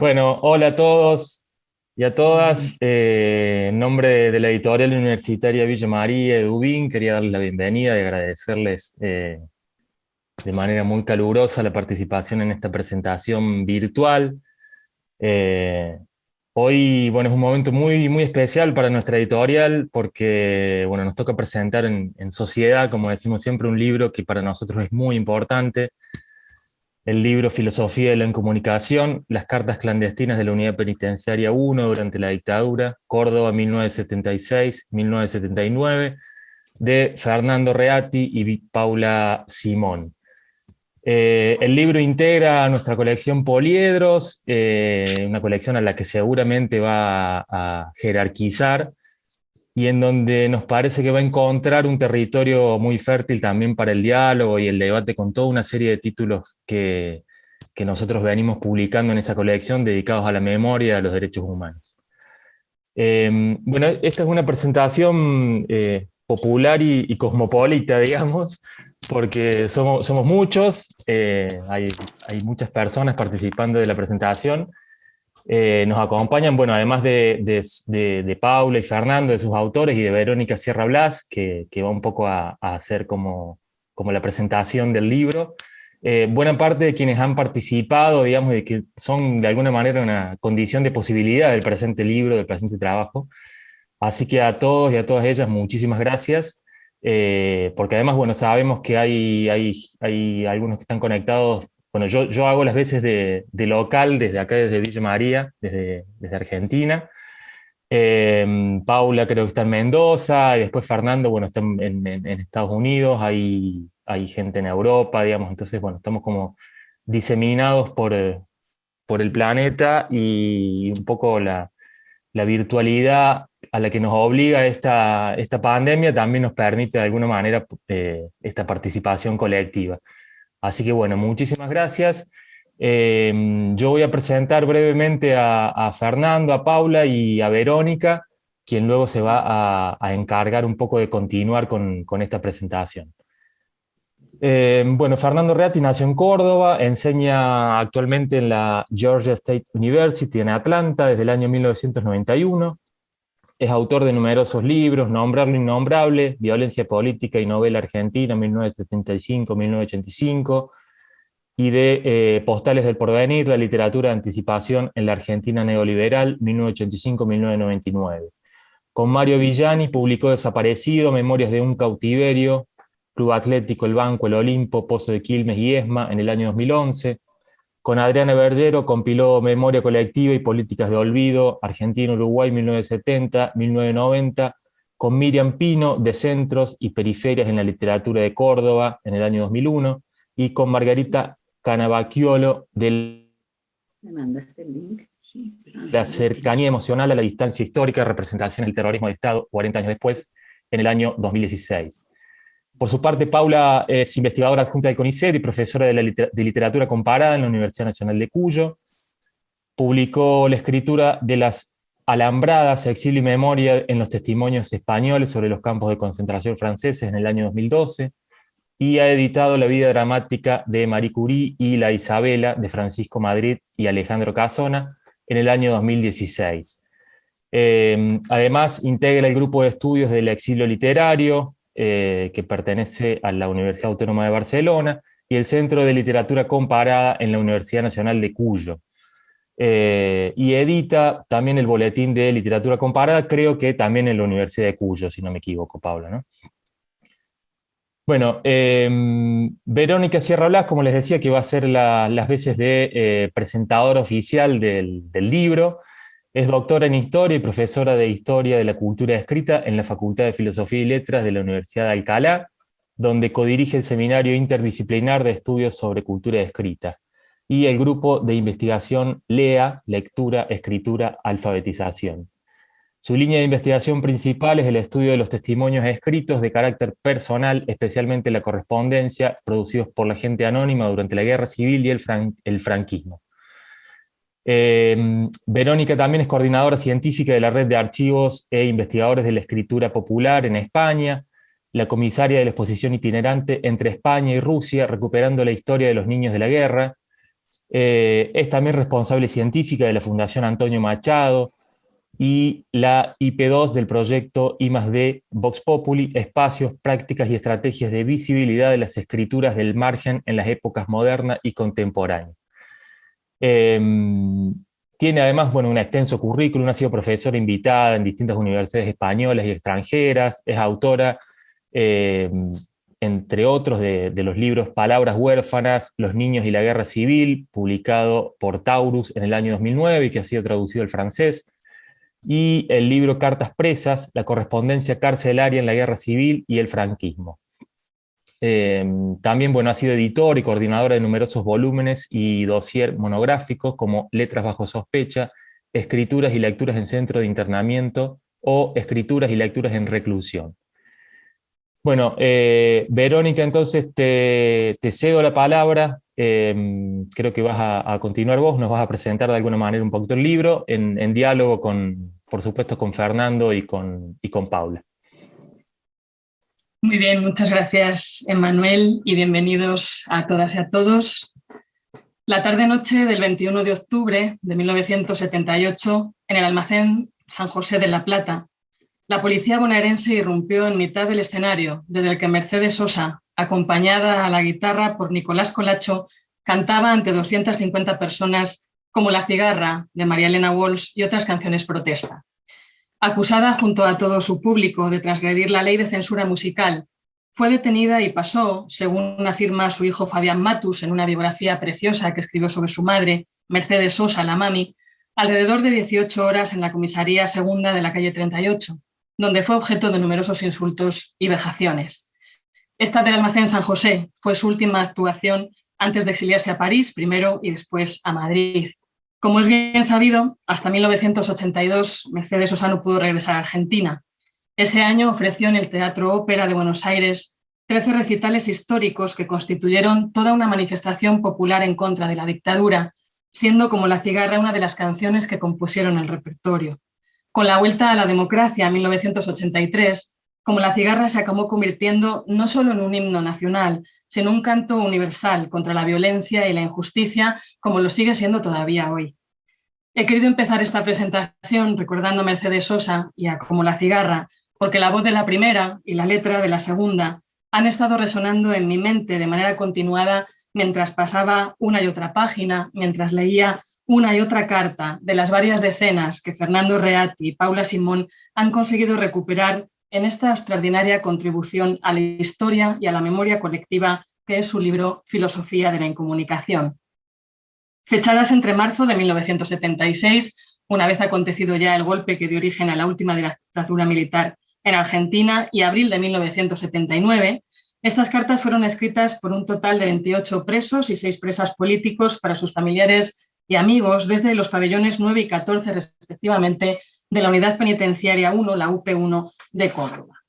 Bueno, hola a todos y a todas. En nombre de la editorial universitaria Villa María Edubín, quería darles la bienvenida y agradecerles de manera muy calurosa la participación en esta presentación virtual. Eh, Hoy, bueno, es un momento muy, muy especial para nuestra editorial porque, bueno, nos toca presentar en sociedad, como decimos siempre, un libro que para nosotros es muy importante. El libro Filosofía de la Incomunicación, las cartas clandestinas de la Unidad Penitenciaria 1 durante la dictadura, Córdoba 1976-1979, de Fernando Reati y Paula Simón. El libro integra nuestra colección Poliedros, una colección a la que seguramente va a jerarquizar y en donde nos parece que va a encontrar un territorio muy fértil también para el diálogo y el debate con toda una serie de títulos que nosotros venimos publicando en esa colección dedicados a la memoria y a los derechos humanos. Bueno, esta es una presentación popular y cosmopolita, digamos, porque somos muchos, hay muchas personas participando de la presentación. Nos acompañan, bueno, además de Paula y Fernando, de sus autores, y de Verónica Sierra Blas, que va un poco a hacer como la presentación del libro. Buena parte de quienes han participado, digamos, de que son de alguna manera una condición de posibilidad del presente libro, del presente trabajo. Así que a todos y a todas ellas, muchísimas gracias. Porque además, bueno, sabemos que hay algunos que están conectados. Bueno, yo hago las veces de local desde acá, desde Villa María, desde Argentina. Paula creo que está en Mendoza, y después Fernando, bueno, está en Estados Unidos, hay gente en Europa, digamos, entonces, bueno, estamos como diseminados por el planeta y un poco la virtualidad a la que nos obliga esta pandemia también nos permite de alguna manera esta participación colectiva. Así que bueno, muchísimas gracias. Yo voy a presentar brevemente a Fernando, a Paula y a Verónica, quien luego se va a encargar un poco de continuar con esta presentación. Bueno, Fernando Reati nació en Córdoba, enseña actualmente en la Georgia State University en Atlanta desde el año 1991. Es autor de numerosos libros: Nombrar lo innombrable, Violencia política y novela argentina, 1975-1985, y de Postales del porvenir, la literatura de anticipación en la Argentina neoliberal, 1985-1999. Con Mario Villani publicó Desaparecido, Memorias de un cautiverio, Club Atlético, El Banco, El Olimpo, Pozo de Quilmes y ESMA en el año 2011. Con Adriana Bergero compiló Memoria Colectiva y Políticas de Olvido, Argentina-Uruguay 1970-1990, con Miriam Pino, de Centros y Periferias en la Literatura de Córdoba en el año 2001, y con Margarita Canavacchiolo de ¿Me mandaste el link? Sí, pero La cercanía emocional a la distancia histórica, representación del terrorismo de Estado 40 años después, en el año 2016. Por su parte, Paula es investigadora adjunta del CONICET y profesora de literatura comparada en la Universidad Nacional de Cuyo. Publicó la escritura de las Alambradas, Exilio y Memoria en los testimonios españoles sobre los campos de concentración franceses en el año 2012, y ha editado La vida dramática de Marie Curie y La Isabela de Francisco Madrid y Alejandro Casona en el año 2016. Además, integra el grupo de estudios del exilio literario, que pertenece a la Universidad Autónoma de Barcelona, y el Centro de Literatura Comparada en la Universidad Nacional de Cuyo. Y edita también el Boletín de Literatura Comparada, creo que también en la Universidad de Cuyo, si no me equivoco, Paula, ¿no? Bueno, Verónica Sierra Blas, como les decía, que va a ser las veces de presentadora oficial del libro. Es doctora en Historia y profesora de Historia de la Cultura Escrita en la Facultad de Filosofía y Letras de la Universidad de Alcalá, donde codirige el Seminario Interdisciplinar de Estudios sobre Cultura Escrita y el grupo de investigación LEA, Lectura, Escritura, Alfabetización. Su línea de investigación principal es el estudio de los testimonios escritos de carácter personal, especialmente la correspondencia producidos por la gente anónima durante la Guerra Civil y el franquismo. Verónica también es coordinadora científica de la Red de Archivos e Investigadores de la Escritura Popular en España, la comisaria de la exposición itinerante Entre España y Rusia, recuperando la historia de los niños de la guerra, Es también responsable científica de la Fundación Antonio Machado y la IP2 del proyecto I+D Vox Populi, Espacios, Prácticas y Estrategias de Visibilidad de las Escrituras del Margen en las épocas moderna y contemporánea. Tiene además un extenso currículum, ha sido profesora invitada en distintas universidades españolas y extranjeras, es autora, entre otros, de los libros Palabras huérfanas, Los niños y la guerra civil, publicado por Taurus en el año 2009 y que ha sido traducido al francés, y el libro Cartas presas, la correspondencia carcelaria en la guerra civil y el franquismo. También ha sido editor y coordinadora de numerosos volúmenes y dossier monográficos como Letras bajo sospecha, Escrituras y lecturas en centro de internamiento o Escrituras y lecturas en reclusión. Verónica, entonces te cedo la palabra. Creo que vas a continuar vos, nos vas a presentar de alguna manera un poquito el libro en diálogo por supuesto, con Fernando y con Paula. Muy bien, muchas gracias, Emmanuel, y bienvenidos a todas y a todos. La tarde-noche del 21 de octubre de 1978, en el almacén San José de La Plata, la policía bonaerense irrumpió en mitad del escenario, desde el que Mercedes Sosa, acompañada a la guitarra por Nicolás Colacho, cantaba ante 250 personas como La cigarra, de María Elena Walsh, y otras canciones protesta. Acusada junto a todo su público de transgredir la ley de censura musical, fue detenida y pasó, según afirma su hijo Fabián Matus en una biografía preciosa que escribió sobre su madre, Mercedes Sosa, la mami, alrededor de 18 horas en la comisaría segunda de la calle 38, donde fue objeto de numerosos insultos y vejaciones. Esta del almacén San José fue su última actuación antes de exiliarse a París, primero y después a Madrid. Como es bien sabido, hasta 1982 Mercedes Sosa no pudo regresar a Argentina. Ese año ofreció en el Teatro Ópera de Buenos Aires 13 recitales históricos que constituyeron toda una manifestación popular en contra de la dictadura, siendo como La cigarra una de las canciones que compusieron el repertorio. Con la vuelta a la democracia en 1983, como La cigarra se acabó convirtiendo no solo en un himno nacional, sino un canto universal contra la violencia y la injusticia, como lo sigue siendo todavía hoy. He querido empezar esta presentación recordando a Mercedes Sosa y a Como la cigarra, porque la voz de la primera y la letra de la segunda han estado resonando en mi mente de manera continuada mientras pasaba una y otra página, mientras leía una y otra carta de las varias decenas que Fernando Reati y Paula Simón han conseguido recuperar en esta extraordinaria contribución a la historia y a la memoria colectiva que es su libro Filosofía de la Incomunicación. Fechadas entre marzo de 1976, una vez acontecido ya el golpe que dio origen a la última dictadura militar en Argentina, y abril de 1979, estas cartas fueron escritas por un total de 28 presos y 6 presas políticos para sus familiares y amigos desde los pabellones 9 y 14 respectivamente de la Unidad Penitenciaria 1, la UP1 de Córdoba.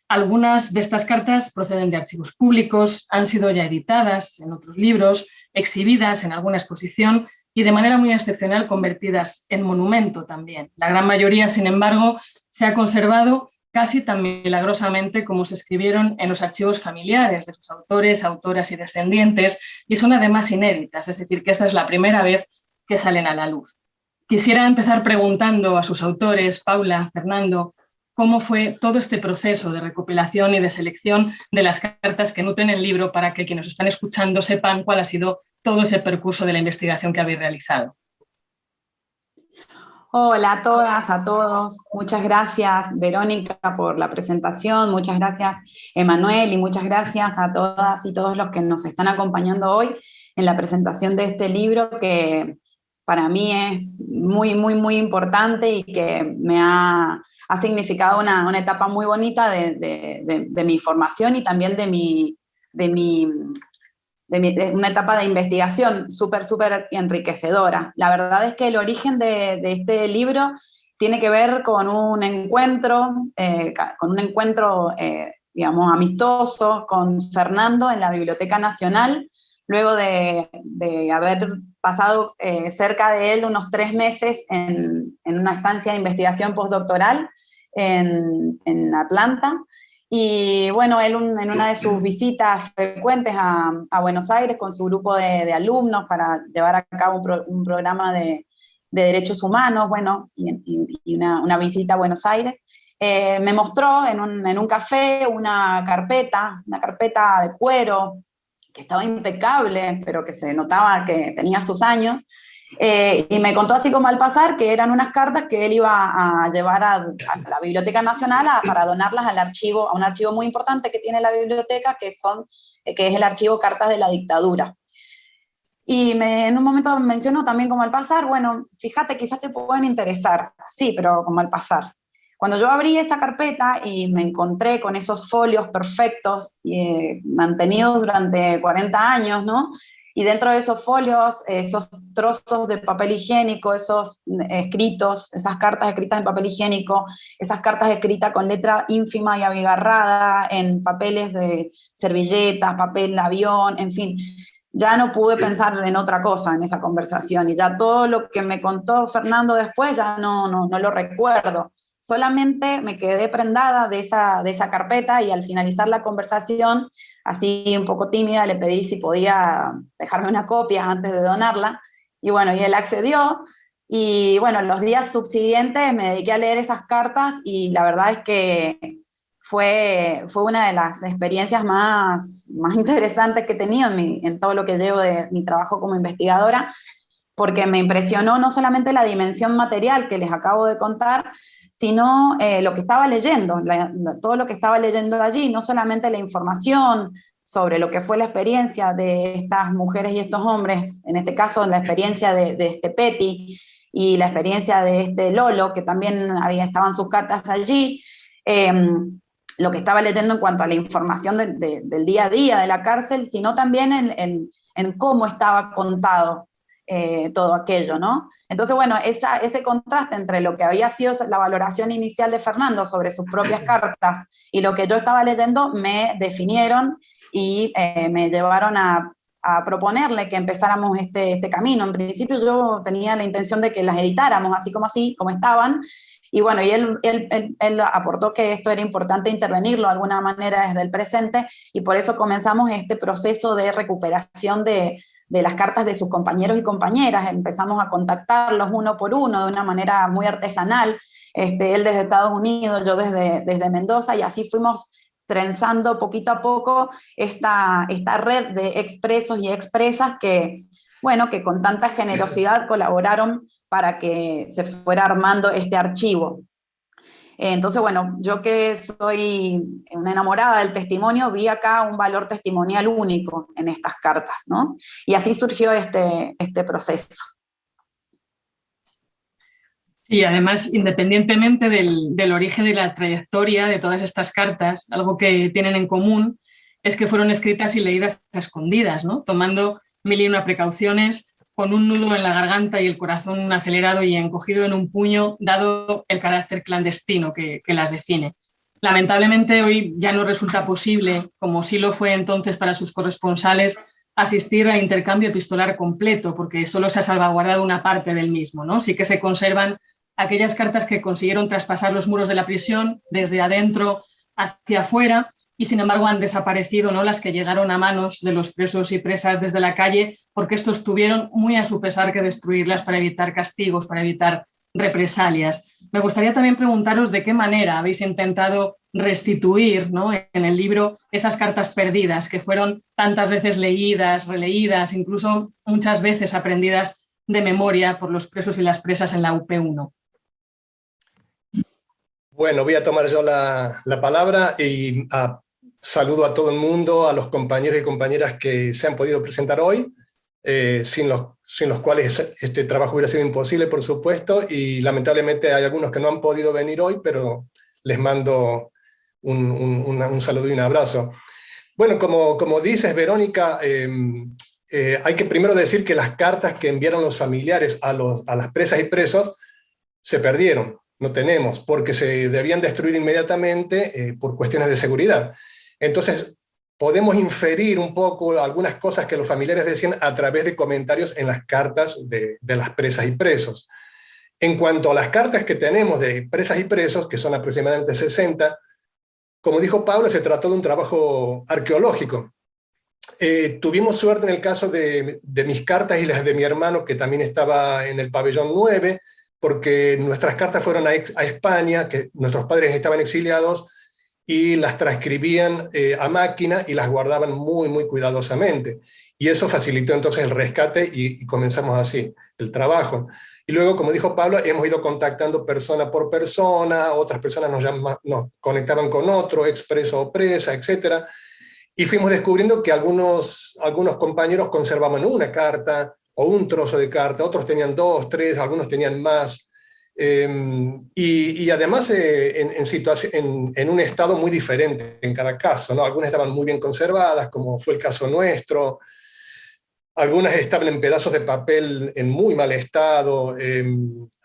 Algunas de estas cartas proceden de archivos públicos, han sido ya editadas en otros libros, exhibidas en alguna exposición y de manera muy excepcional convertidas en monumento también. La gran mayoría, sin embargo, se ha conservado casi tan milagrosamente como se escribieron en los archivos familiares de sus autores, autoras y descendientes, y son además inéditas, es decir, que esta es la primera vez que salen a la luz. Quisiera empezar preguntando a sus autores, Paula, Fernando, cómo fue todo este proceso de recopilación y de selección de las cartas que nutren el libro para que quienes están escuchando sepan cuál ha sido todo ese percurso de la investigación que habéis realizado. Hola a todas, a todos. Muchas gracias, Verónica, por la presentación. Muchas gracias, Emmanuel, y muchas gracias a todas y todos los que nos están acompañando hoy en la presentación de este libro que para mí es muy, muy, muy importante y que me ha significado una etapa muy bonita de mi formación y también de una etapa de investigación súper, súper enriquecedora. La verdad es que el origen de este libro tiene que ver con un encuentro, digamos, amistoso con Fernando en la Biblioteca Nacional, luego de haber pasado cerca de él unos 3 meses en una estancia de investigación postdoctoral en Atlanta. Y bueno, él en una de sus visitas frecuentes a Buenos Aires con su grupo de alumnos para llevar a cabo un programa de derechos humanos, bueno, y una visita a Buenos Aires, me mostró en un café una carpeta de cuero, que estaba impecable, pero que se notaba que tenía sus años, y me contó así como al pasar que eran unas cartas que él iba a llevar a la Biblioteca Nacional para donarlas a un archivo muy importante que tiene la biblioteca, que es el archivo Cartas de la Dictadura. Y en un momento mencionó también como al pasar, bueno, fíjate, quizás te pueden interesar, sí, pero como al pasar. Cuando yo abrí esa carpeta y me encontré con esos folios perfectos, mantenidos durante 40 años, ¿no? Y dentro de esos folios, esos trozos de papel higiénico, esos escritos, esas cartas escritas en papel higiénico, esas cartas escritas con letra ínfima y abigarrada, en papeles de servilletas, papel de avión, en fin, ya no pude pensar en otra cosa en esa conversación, y ya todo lo que me contó Fernando después ya no lo recuerdo. Solamente me quedé prendada de esa carpeta, y al finalizar la conversación, así un poco tímida, le pedí si podía dejarme una copia antes de donarla, y bueno, y él accedió, y bueno, los días subsiguientes me dediqué a leer esas cartas, y la verdad es que fue una de las experiencias más interesantes que he tenido en todo lo que llevo de mi trabajo como investigadora, porque me impresionó no solamente la dimensión material que les acabo de contar, sino lo que estaba leyendo, todo lo que estaba leyendo allí, no solamente la información sobre lo que fue la experiencia de estas mujeres y estos hombres, en este caso la experiencia de este Petty y la experiencia de este Lolo, que también estaban sus cartas allí, lo que estaba leyendo en cuanto a la información del día a día de la cárcel, sino también en cómo estaba contado todo aquello, ¿no? Entonces, bueno, ese contraste entre lo que había sido la valoración inicial de Fernando sobre sus propias cartas y lo que yo estaba leyendo me definieron y me llevaron a proponerle que empezáramos este camino. En principio yo tenía la intención de que las editáramos así, como estaban, y bueno, y él aportó que esto era importante intervenirlo de alguna manera desde el presente, y por eso comenzamos este proceso de recuperación de las cartas de sus compañeros y compañeras. Empezamos a contactarlos uno por uno de una manera muy artesanal, él desde Estados Unidos, yo desde Mendoza, y así fuimos trenzando poquito a poco esta red de expresos y expresas que, bueno, que con tanta generosidad colaboraron para que se fuera armando este archivo. Entonces, bueno, yo que soy una enamorada del testimonio, vi acá un valor testimonial único en estas cartas, ¿no? Y así surgió este proceso. Y además, independientemente del origen y la trayectoria de todas estas cartas, algo que tienen en común es que fueron escritas y leídas a escondidas, ¿no? Tomando mil y una precauciones, con un nudo en la garganta y el corazón acelerado y encogido en un puño, dado el carácter clandestino que las define. Lamentablemente hoy ya no resulta posible, como sí lo fue entonces para sus corresponsales, asistir al intercambio epistolar completo, porque solo se ha salvaguardado una parte del mismo, ¿no? Sí que se conservan aquellas cartas que consiguieron traspasar los muros de la prisión desde adentro hacia afuera, y sin embargo han desaparecido, ¿no?, las que llegaron a manos de los presos y presas desde la calle, porque estos tuvieron muy a su pesar que destruirlas para evitar castigos, para evitar represalias. Me gustaría también preguntaros de qué manera habéis intentado restituir, ¿no?, en el libro esas cartas perdidas que fueron tantas veces leídas, releídas, incluso muchas veces aprendidas de memoria por los presos y las presas en la UP1. Bueno, voy a tomar yo la palabra y saludo a todo el mundo, a los compañeros y compañeras que se han podido presentar hoy, sin los cuales este trabajo hubiera sido imposible, por supuesto, y lamentablemente hay algunos que no han podido venir hoy, pero les mando un saludo y un abrazo. Bueno, como dices, Verónica, hay que primero decir que las cartas que enviaron los familiares a las presas y presos se perdieron. No tenemos, porque se debían destruir inmediatamente por cuestiones de seguridad. Entonces, podemos inferir un poco algunas cosas que los familiares decían a través de comentarios en las cartas de las presas y presos. En cuanto a las cartas que tenemos de presas y presos, que son aproximadamente 60, Como dijo Paula, se trató de un trabajo arqueológico. Tuvimos suerte en el caso de mis cartas y las de mi hermano, que también estaba en el pabellón 9, porque nuestras cartas fueron a España, que nuestros padres estaban exiliados, y las transcribían a máquina y las guardaban muy, muy cuidadosamente. Y eso facilitó entonces el rescate y comenzamos así el trabajo. Y luego, como dijo Pablo, hemos ido contactando persona por persona, otras personas nos conectaban con otro, expreso o presa, etc. Y fuimos descubriendo que algunos compañeros conservaban una carta o un trozo de carta, otros tenían 2, 3, algunos tenían más. Y además en un estado muy diferente en cada caso, ¿no? Algunas estaban muy bien conservadas, como fue el caso nuestro. Algunas estaban en pedazos de papel en muy mal estado.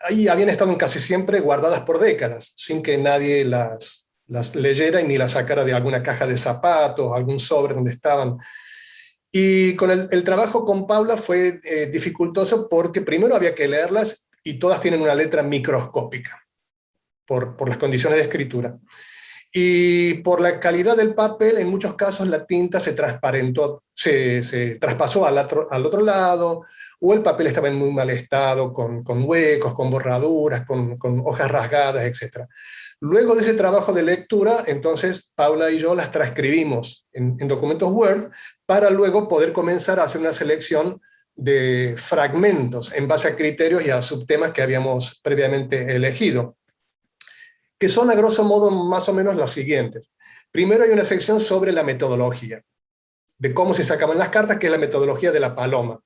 Ahí habían estado casi siempre guardadas por décadas, sin que nadie las leyera y ni las sacara de alguna caja de zapatos, algún sobre donde estaban. Y con el trabajo con Paula fue dificultoso porque primero había que leerlas y todas tienen una letra microscópica por las condiciones de escritura. Y por la calidad del papel, en muchos casos la tinta se transparentó, se traspasó al otro lado, o el papel estaba en muy mal estado, con huecos, con borraduras, con hojas rasgadas, etc. Luego de ese trabajo de lectura, entonces Paula y yo las transcribimos en documentos Word para luego poder comenzar a hacer una selección de fragmentos en base a criterios y a subtemas que habíamos previamente elegido, que son a grosso modo más o menos los siguientes. Primero hay una sección sobre la metodología, de cómo se sacaban las cartas, que es la metodología de la paloma.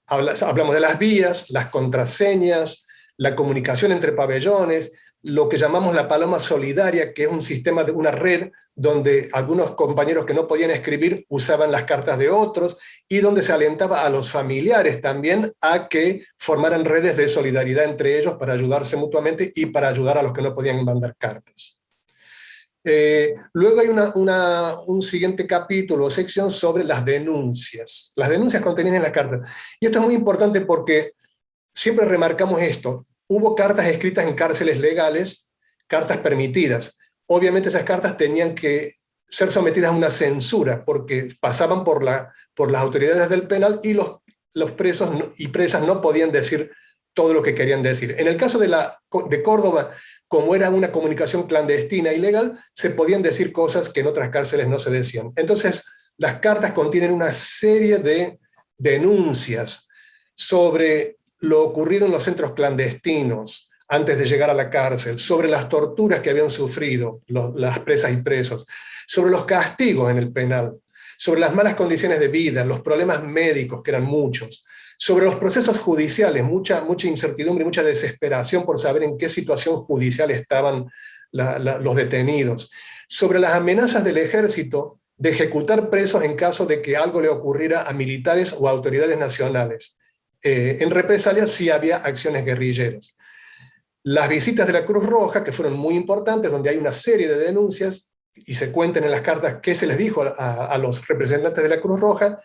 Hablamos de las vías, las contraseñas, la comunicación entre pabellones, lo que llamamos la paloma solidaria, que es un sistema de una red donde algunos compañeros que no podían escribir usaban las cartas de otros, y donde se alentaba a los familiares también a que formaran redes de solidaridad entre ellos para ayudarse mutuamente y para ayudar a los que no podían mandar cartas. Luego hay un siguiente capítulo o sección sobre las denuncias contenidas en las cartas. Y esto es muy importante porque siempre remarcamos esto. Hubo cartas escritas en cárceles legales, cartas permitidas. Obviamente esas cartas tenían que ser sometidas a una censura porque pasaban por las autoridades del penal y los presos y presas no podían decir todo lo que querían decir. En el caso de Córdoba, como era una comunicación clandestina e ilegal, se podían decir cosas que en otras cárceles no se decían. Entonces, las cartas contienen una serie de denuncias sobre lo ocurrido en los centros clandestinos antes de llegar a la cárcel, sobre las torturas que habían sufrido las presas y presos, sobre los castigos en el penal, sobre las malas condiciones de vida, los problemas médicos, que eran muchos, sobre los procesos judiciales, mucha incertidumbre, mucha desesperación por saber en qué situación judicial estaban los detenidos, sobre las amenazas del ejército de ejecutar presos en caso de que algo le ocurriera a militares o a autoridades nacionales. En represalia sí había acciones guerrilleras. Las visitas de la Cruz Roja, que fueron muy importantes, donde hay una serie de denuncias, y se cuentan en las cartas qué se les dijo a los representantes de la Cruz Roja,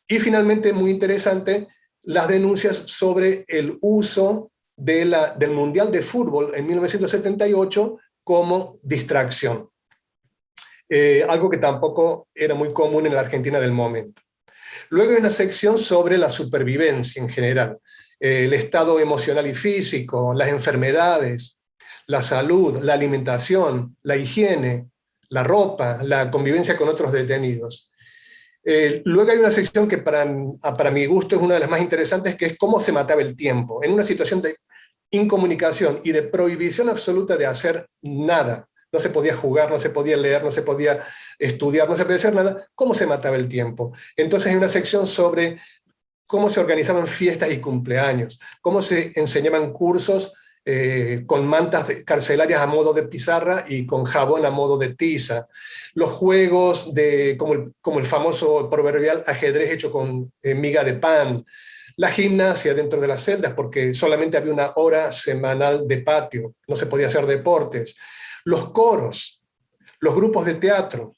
y finalmente, muy interesante, las denuncias sobre el uso del Mundial de Fútbol en 1978 como distracción. Algo que tampoco era muy común en la Argentina del momento. Luego hay una sección sobre la supervivencia en general, el estado emocional y físico, las enfermedades, la salud, la alimentación, la higiene, la ropa, la convivencia con otros detenidos. Luego hay una sección que para mi gusto es una de las más interesantes, que es cómo se mataba el tiempo, en una situación de incomunicación y de prohibición absoluta de hacer nada. No se podía jugar, no se podía leer, no se podía estudiar, no se podía hacer nada. ¿Cómo se mataba el tiempo? Entonces hay una sección sobre cómo se organizaban fiestas y cumpleaños, cómo se enseñaban cursos con mantas carcelarias a modo de pizarra y con jabón a modo de tiza, los juegos como el famoso proverbial ajedrez hecho con miga de pan, la gimnasia dentro de las celdas, porque solamente había una hora semanal de patio, no se podía hacer deportes, los coros, los grupos de teatro,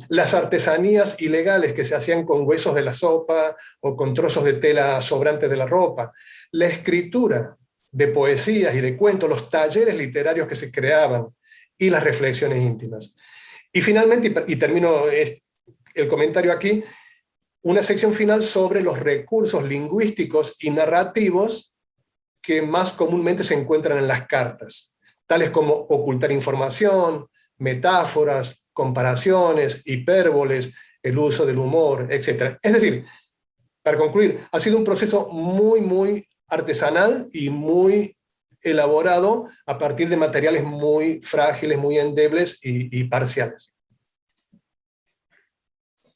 las artesanías ilegales que se hacían con huesos de la sopa o con trozos de tela sobrantes de la ropa, la escritura de poesías y de cuentos, los talleres literarios que se creaban, y las reflexiones íntimas. Y finalmente, y termino el comentario aquí, una sección final sobre los recursos lingüísticos y narrativos que más comúnmente se encuentran en las cartas, tales como ocultar información, metáforas, comparaciones, hipérboles, el uso del humor, etc. Es decir, para concluir, ha sido un proceso muy artesanal y muy elaborado a partir de materiales muy frágiles, muy endebles y parciales.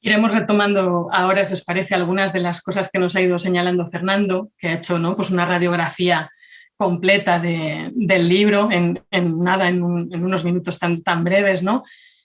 Iremos retomando ahora, si os parece, algunas de las cosas que nos ha ido señalando Fernando, que ha hecho, ¿no?, pues una radiografía completa del libro en unos minutos tan breves, ¿no?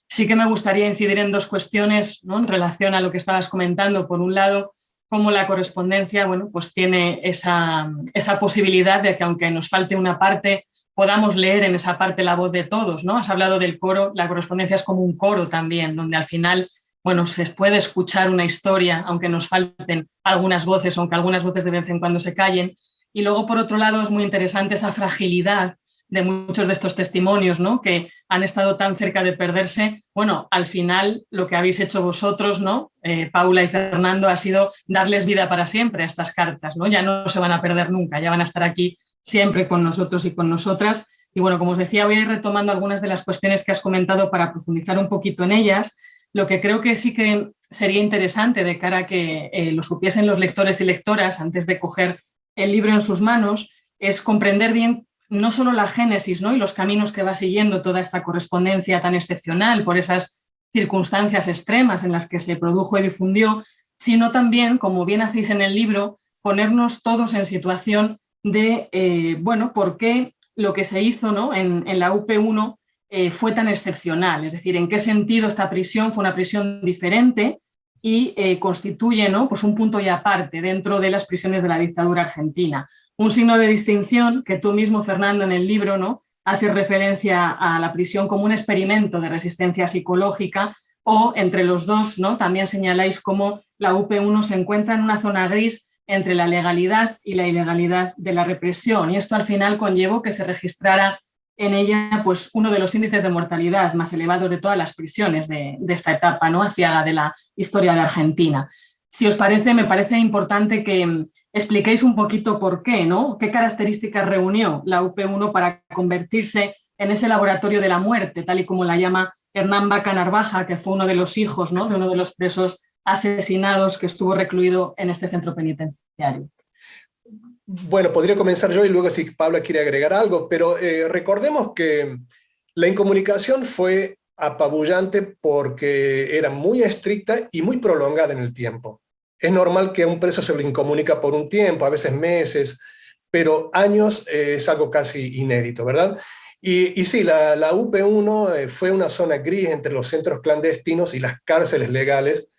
Sí que me gustaría incidir en dos cuestiones, ¿no?, en relación a lo que estabas comentando. Por un lado, cómo la correspondencia, bueno, pues tiene esa posibilidad de que, aunque nos falte una parte, podamos leer en esa parte la voz de todos, ¿no? Has hablado del coro, la correspondencia es como un coro también, donde al final, bueno, se puede escuchar una historia, aunque nos falten algunas voces, aunque algunas voces de vez en cuando se callen. Y luego, por otro lado, es muy interesante esa fragilidad de muchos de estos testimonios, ¿no?, que han estado tan cerca de perderse. Bueno, al final lo que habéis hecho vosotros, ¿no?, Paula y Fernando, ha sido darles vida para siempre a estas cartas, ¿no? Ya no se van a perder nunca, ya van a estar aquí siempre con nosotros y con nosotras. Y bueno, como os decía, voy a ir retomando algunas de las cuestiones que has comentado para profundizar un poquito en ellas. Lo que creo que sí que sería interesante de cara a que lo supiesen los lectores y lectoras antes de coger el libro en sus manos es comprender bien no solo la génesis, ¿no?, y los caminos que va siguiendo toda esta correspondencia tan excepcional por esas circunstancias extremas en las que se produjo y difundió, sino también, como bien hacéis en el libro, ponernos todos en situación de, bueno, por qué lo que se hizo, ¿no?, en la UP1 fue tan excepcional, es decir, en qué sentido esta prisión fue una prisión diferente y constituye, ¿no?, pues un punto y aparte dentro de las prisiones de la dictadura argentina. Un signo de distinción que tú mismo, Fernando, en el libro, ¿no?, haces referencia a la prisión como un experimento de resistencia psicológica, o entre los dos, ¿no?, también señaláis cómo la UP1 se encuentra en una zona gris entre la legalidad y la ilegalidad de la represión. Y esto al final conllevó que se registrara en ella, pues, uno de los índices de mortalidad más elevados de todas las prisiones de esta etapa, ¿no?, aciaga de la historia de Argentina. Si os parece, me parece importante que expliquéis un poquito por qué, ¿no?, qué características reunió la UP1 para convertirse en ese laboratorio de la muerte, tal y como la llama Hernán Baca Narvaja, que fue uno de los hijos, ¿no?, de uno de los presos asesinados que estuvo recluido en este centro penitenciario. Bueno, podría comenzar yo y luego si Paula quiere agregar algo, pero recordemos que la incomunicación fue apabullante porque era muy estricta y muy prolongada en el tiempo. Es normal que a un preso se le incomunica por un tiempo, a veces meses, pero años es algo casi inédito, ¿verdad? Y sí, la UP1 fue una zona gris entre los centros clandestinos y las cárceles legales,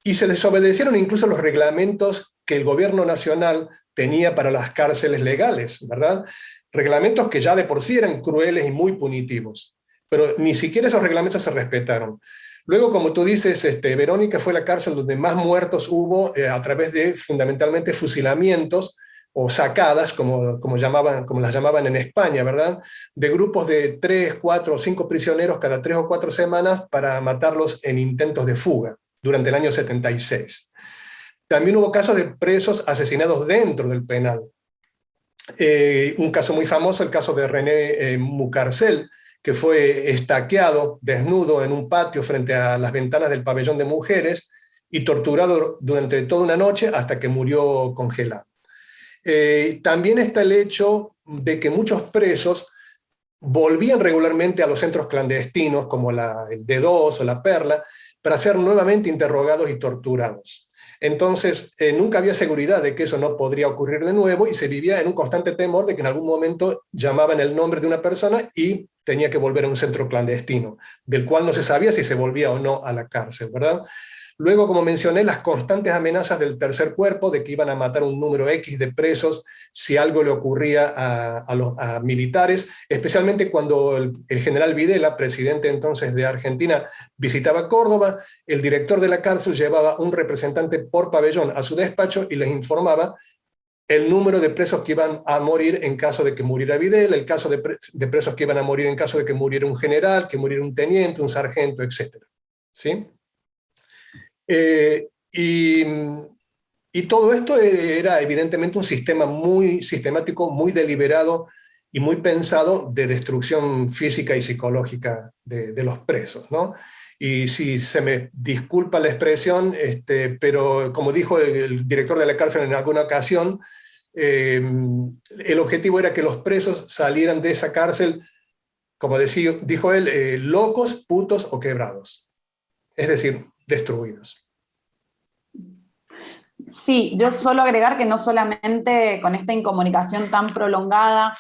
y se desobedecieron incluso los reglamentos que el gobierno nacional tenía para las cárceles legales, ¿verdad? Reglamentos que ya de por sí eran crueles y muy punitivos, pero ni siquiera esos reglamentos se respetaron. Luego, como tú dices, Verónica fue la cárcel donde más muertos hubo a través de fundamentalmente fusilamientos o sacadas, como las llamaban en España, ¿verdad? De grupos de 3, 4 o 5 prisioneros cada 3 o 4 semanas para matarlos en intentos de fuga durante el año 76. También hubo casos de presos asesinados dentro del penal. Un caso muy famoso, el caso de René Mucarcel, que fue estaqueado desnudo en un patio frente a las ventanas del pabellón de mujeres y torturado durante toda una noche hasta que murió congelado. También está el hecho de que muchos presos volvían regularmente a los centros clandestinos, como el D2 o la Perla, para ser nuevamente interrogados y torturados. Entonces, nunca había seguridad de que eso no podría ocurrir de nuevo y se vivía en un constante temor de que en algún momento llamaban el nombre de una persona y tenía que volver a un centro clandestino, del cual no se sabía si se volvía o no a la cárcel, ¿verdad? Luego, como mencioné, las constantes amenazas del tercer cuerpo de que iban a matar un número X de presos si algo le ocurría a militares, especialmente cuando el general Videla, presidente entonces de Argentina, visitaba Córdoba, el director de la cárcel llevaba un representante por pabellón a su despacho y les informaba el número de presos que iban a morir en caso de que muriera Videla, el caso de presos que iban a morir en caso de que muriera un general, que muriera un teniente, un sargento, etc. ¿Sí? Y todo esto era evidentemente un sistema muy sistemático, muy deliberado y muy pensado de destrucción física y psicológica de los presos, ¿no? Y si se me disculpa la expresión, pero como dijo el director de la cárcel en alguna ocasión, el objetivo era que los presos salieran de esa cárcel, como dijo él, locos, putos o quebrados. Es decir, destruidos. Sí, yo solo agregar que no solamente con esta incomunicación tan prolongada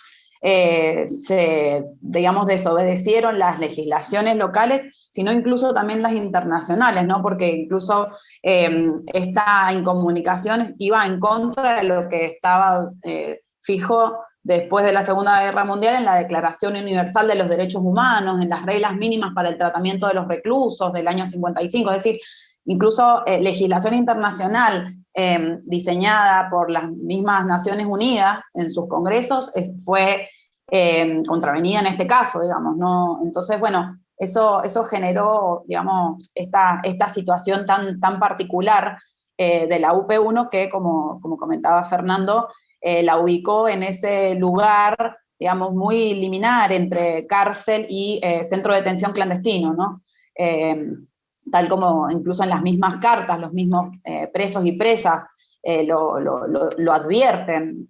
digamos, desobedecieron las legislaciones locales, sino incluso también las internacionales, ¿no? Porque incluso esta incomunicación iba en contra de lo que estaba fijo después de la Segunda Guerra Mundial en la Declaración Universal de los Derechos Humanos, en las reglas mínimas para el tratamiento de los reclusos del año 55, es decir, incluso legislación internacional diseñada por las mismas Naciones Unidas en sus congresos fue contravenida en este caso, digamos, ¿no? Entonces, bueno, eso generó, digamos, esta situación tan particular de la UP1 que, como comentaba Fernando, la ubicó en ese lugar, digamos, muy liminar entre cárcel y centro de detención clandestino, ¿no? Tal como incluso en las mismas cartas, los mismos presos y presas lo advierten,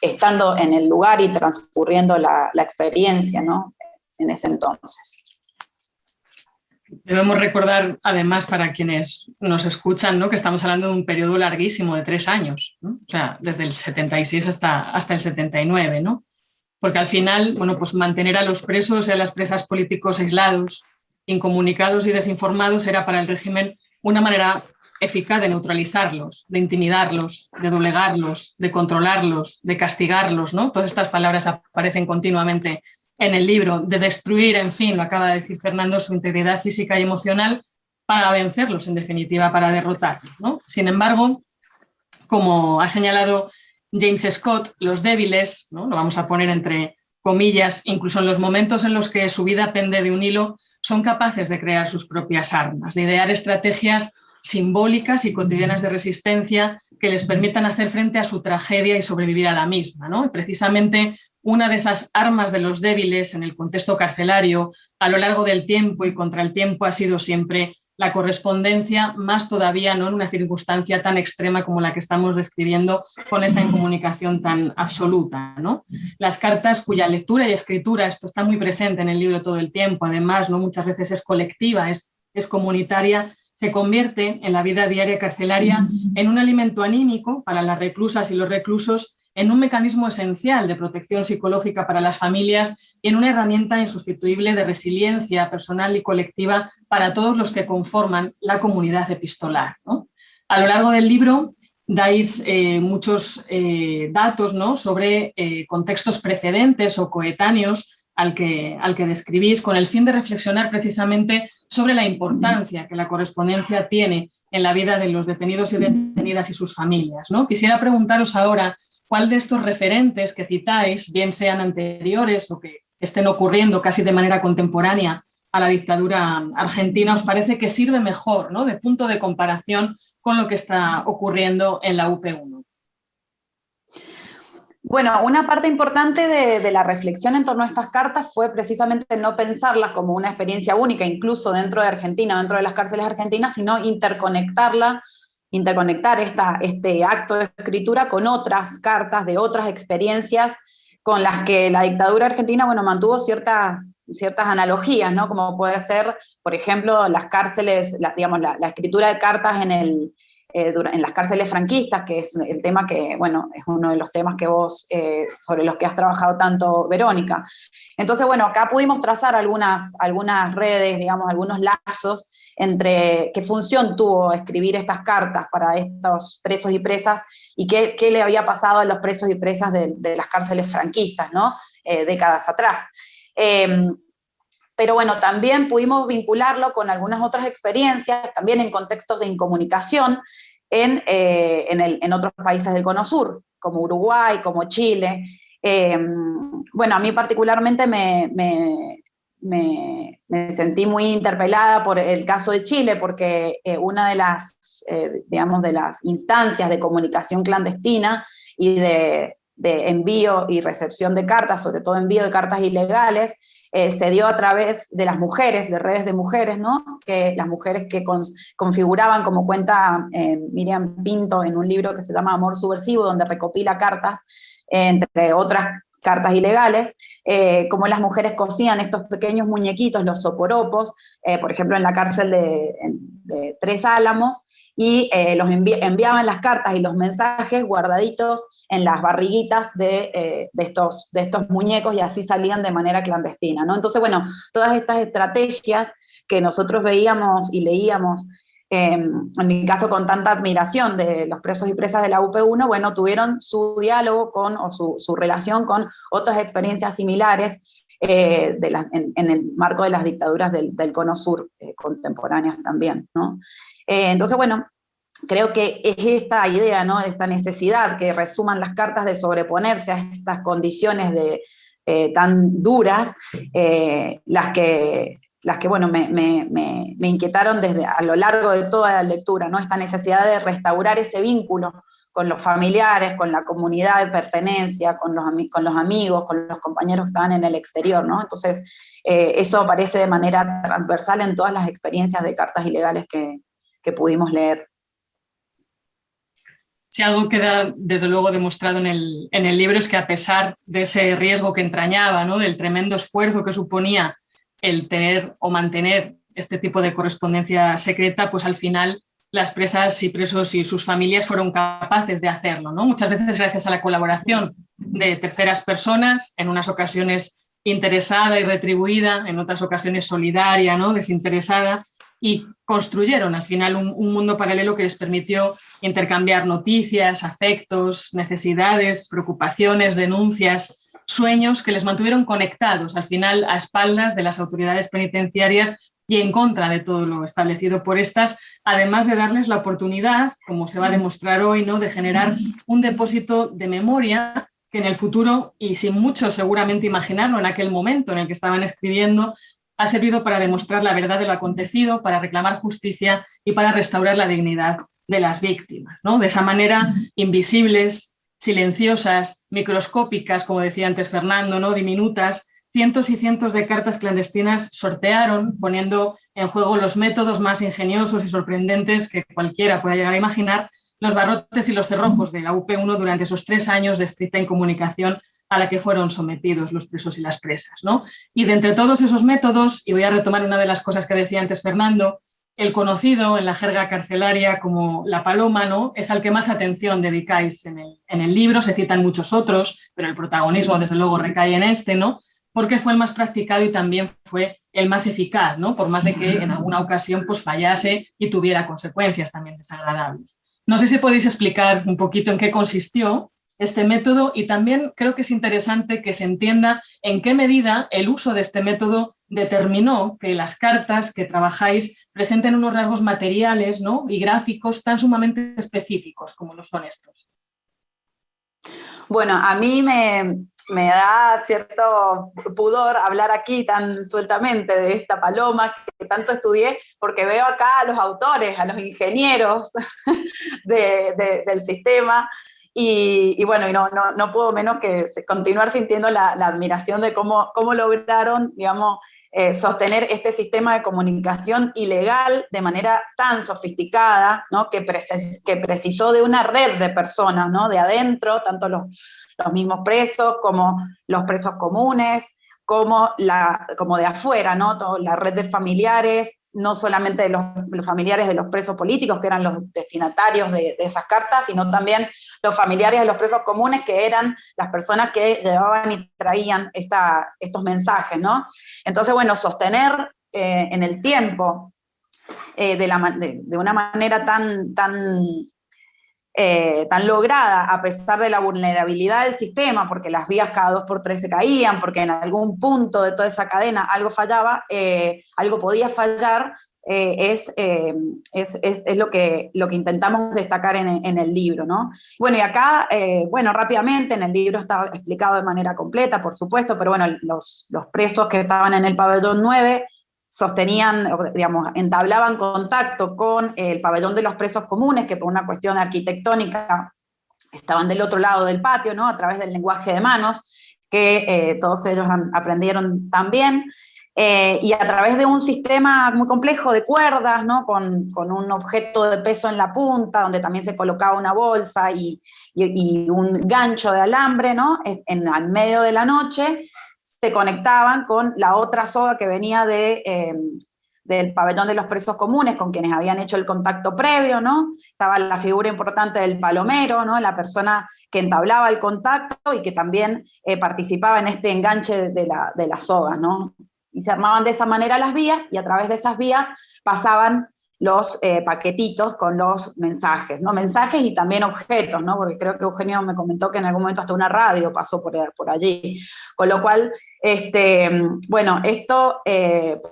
estando en el lugar y transcurriendo la experiencia, ¿no? En ese entonces. Debemos recordar, además, para quienes nos escuchan, ¿no?, que estamos hablando de un periodo larguísimo de 3 años, ¿no? O sea, desde el 76 hasta el 79, ¿no? Porque al final, bueno, pues mantener a los presos y a las presas políticos aislados, incomunicados y desinformados era para el régimen una manera eficaz de neutralizarlos, de intimidarlos, de doblegarlos, de controlarlos, de castigarlos, ¿no? Todas estas palabras aparecen continuamente en el libro, de destruir, en fin, lo acaba de decir Fernando, su integridad física y emocional para vencerlos, en definitiva, para derrotarlos, ¿no? Sin embargo, como ha señalado James Scott, los débiles, ¿no?, lo vamos a poner entre comillas, incluso en los momentos en los que su vida pende de un hilo, son capaces de crear sus propias armas, de idear estrategias simbólicas y cotidianas de resistencia que les permitan hacer frente a su tragedia y sobrevivir a la misma, ¿no? Y precisamente una de esas armas de los débiles en el contexto carcelario a lo largo del tiempo y contra el tiempo ha sido siempre la correspondencia, más todavía, ¿no?, en una circunstancia tan extrema como la que estamos describiendo, con esa incomunicación tan absoluta, ¿no? Las cartas cuya lectura y escritura, esto está muy presente en el libro todo el tiempo, además, ¿no?, muchas veces es colectiva, es comunitaria, se convierte en la vida diaria carcelaria en un alimento anímico para las reclusas y los reclusos, en un mecanismo esencial de protección psicológica para las familias y en una herramienta insustituible de resiliencia personal y colectiva para todos los que conforman la comunidad epistolar, ¿no? A lo largo del libro dais muchos datos, ¿no?, sobre contextos precedentes o coetáneos al que describís, con el fin de reflexionar precisamente sobre la importancia que la correspondencia tiene en la vida de los detenidos y detenidas y sus familias, ¿no? Quisiera preguntaros ahora, ¿cuál de estos referentes que citáis, bien sean anteriores o que estén ocurriendo casi de manera contemporánea a la dictadura argentina, os parece que sirve mejor, ¿no?, de punto de comparación con lo que está ocurriendo en la UP1? Bueno, una parte importante de la reflexión en torno a estas cartas fue precisamente no pensarlas como una experiencia única, incluso dentro de Argentina, dentro de las cárceles argentinas, sino interconectar este acto de escritura con otras cartas de otras experiencias con las que la dictadura argentina, bueno, mantuvo ciertas analogías, ¿no? Como puede ser, por ejemplo, las cárceles, digamos, la escritura de cartas en las cárceles franquistas, que es el tema que, bueno, es uno de los temas que vos, sobre los que has trabajado tanto, Verónica. Entonces, bueno, acá pudimos trazar algunas redes, digamos, algunos lazos entre qué función tuvo escribir estas cartas para estos presos y presas y qué le había pasado a los presos y presas de las cárceles franquistas, ¿no?, décadas atrás. Pero bueno, también pudimos vincularlo con algunas otras experiencias, también en contextos de incomunicación en otros países del Cono Sur. como Uruguay, como Chile. Bueno, a mí particularmente me sentí muy interpelada por el caso de Chile, porque una de las, digamos, de las instancias de comunicación clandestina y de envío y recepción de cartas, sobre todo envío de cartas ilegales, se dio a través de las mujeres, de redes de mujeres, ¿no? Que las mujeres que configuraban, como cuenta Miriam Pinto en un libro que se llama Amor Subversivo, donde recopila cartas, entre otras cartas ilegales, como las mujeres cosían estos pequeños muñequitos, los soporopos, por ejemplo en la cárcel de Tres Álamos, y los enviaban las cartas y los mensajes guardaditos en las barriguitas de estos muñecos, y así salían de manera clandestina, ¿no? Entonces, bueno, todas estas estrategias que nosotros veíamos y leíamos, en mi caso con tanta admiración de los presos y presas de la UP1, bueno, tuvieron su diálogo o su relación con otras experiencias similares en el marco de las dictaduras del Cono Sur contemporáneas también, ¿no? Entonces, bueno, creo que es esta idea, ¿no? Esta necesidad que resuman las cartas de sobreponerse a estas condiciones tan duras, las que bueno, me inquietaron a lo largo de toda la lectura, ¿no? Esta necesidad de restaurar ese vínculo con los familiares, con la comunidad de pertenencia, con los amigos, con los compañeros que estaban en el exterior, ¿no? Entonces, eso aparece de manera transversal en todas las experiencias de cartas ilegales que pudimos leer. Si algo queda desde luego demostrado en el libro es que, a pesar de ese riesgo que entrañaba, ¿no? Del tremendo esfuerzo que suponía el tener o mantener este tipo de correspondencia secreta, pues al final las presas y presos y sus familias fueron capaces de hacerlo, ¿no? Muchas veces gracias a la colaboración de terceras personas, en unas ocasiones interesada y retribuida, en otras ocasiones solidaria, ¿no? Desinteresada, y construyeron al final un mundo paralelo que les permitió intercambiar noticias, afectos, necesidades, preocupaciones, denuncias, sueños que les mantuvieron conectados al final a espaldas de las autoridades penitenciarias y en contra de todo lo establecido por estas, además de darles la oportunidad, como se va a demostrar hoy, ¿no? De generar un depósito de memoria que en el futuro, y sin mucho seguramente imaginarlo en aquel momento en el que estaban escribiendo, ha servido para demostrar la verdad de lo acontecido, para reclamar justicia y para restaurar la dignidad de las víctimas, ¿no? De esa manera, invisibles, silenciosas, microscópicas, como decía antes Fernando, ¿no? Diminutas, cientos y cientos de cartas clandestinas sortearon, poniendo en juego los métodos más ingeniosos y sorprendentes que cualquiera pueda llegar a imaginar, los barrotes y los cerrojos de la UP1 durante esos 3 años de estricta incomunicación a la que fueron sometidos los presos y las presas, ¿no? Y de entre todos esos métodos, y voy a retomar una de las cosas que decía antes Fernando, el conocido en la jerga carcelaria como la paloma, ¿no? Es al que más atención dedicáis en el libro. Se citan muchos otros, pero el protagonismo desde luego recae en este, ¿no? Porque fue el más practicado y también fue el más eficaz, ¿no? Por más de que en alguna ocasión pues fallase y tuviera consecuencias también desagradables. No sé si podéis explicar un poquito en qué consistió este método, y también creo que es interesante que se entienda en qué medida el uso de este método determinó que las cartas que trabajáis presenten unos rasgos materiales, ¿no? Y gráficos tan sumamente específicos como lo son estos. Bueno, a mí me da cierto pudor hablar aquí tan sueltamente de esta paloma que tanto estudié, porque veo acá a los autores, a los ingenieros del sistema. Y bueno, no puedo menos que continuar sintiendo la admiración de cómo lograron, digamos, sostener este sistema de comunicación ilegal de manera tan sofisticada, ¿no? que precisó de una red de personas, ¿no? De adentro, tanto los mismos presos como los presos comunes, como de afuera, ¿no? Toda la red de familiares, no solamente de los familiares de los presos políticos, que eran los destinatarios de esas cartas, sino también los familiares de los presos comunes, que eran las personas que llevaban y traían estos mensajes, ¿no? Entonces, bueno, sostener en el tiempo, de una manera tan lograda, a pesar de la vulnerabilidad del sistema, porque las vías cada 2 por 3 se caían, porque en algún punto de toda esa cadena algo fallaba, algo podía fallar, es lo que intentamos destacar en el libro, ¿no? Bueno, y acá, bueno, rápidamente, en el libro está explicado de manera completa, por supuesto, pero bueno, los presos que estaban en el pabellón 9 sostenían, digamos, entablaban contacto con el pabellón de los presos comunes, que por una cuestión arquitectónica estaban del otro lado del patio, ¿no? A través del lenguaje de manos, que todos ellos aprendieron también. Y a través de un sistema muy complejo de cuerdas, ¿no? Con un objeto de peso en la punta, donde también se colocaba una bolsa y un gancho de alambre, ¿no? Al medio de la noche se conectaban con la otra soga que venía del pabellón de los presos comunes, con quienes habían hecho el contacto previo, ¿no? Estaba la figura importante del palomero, ¿no? La persona que entablaba el contacto y que también participaba en este enganche de la soga, ¿no? Y se armaban de esa manera las vías, y a través de esas vías pasaban los paquetitos con los mensajes, ¿no? Mensajes y también objetos, ¿no? Porque creo que Eugenio me comentó que en algún momento hasta una radio pasó por allí. Con lo cual, bueno, esto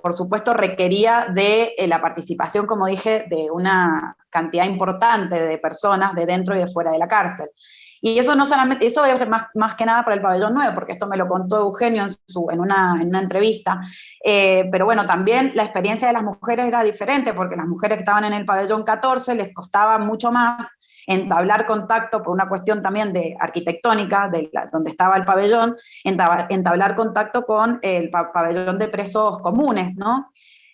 por supuesto requería de la participación, como dije, de una cantidad importante de personas de dentro y de fuera de la cárcel. Y eso no solamente, eso es más que nada para el pabellón 9, porque esto me lo contó Eugenio en una entrevista, pero bueno, también la experiencia de las mujeres era diferente, porque las mujeres que estaban en el pabellón 14 les costaba mucho más entablar contacto por una cuestión también de arquitectónica, donde estaba el pabellón, entablar contacto con el pabellón de presos comunes, ¿no?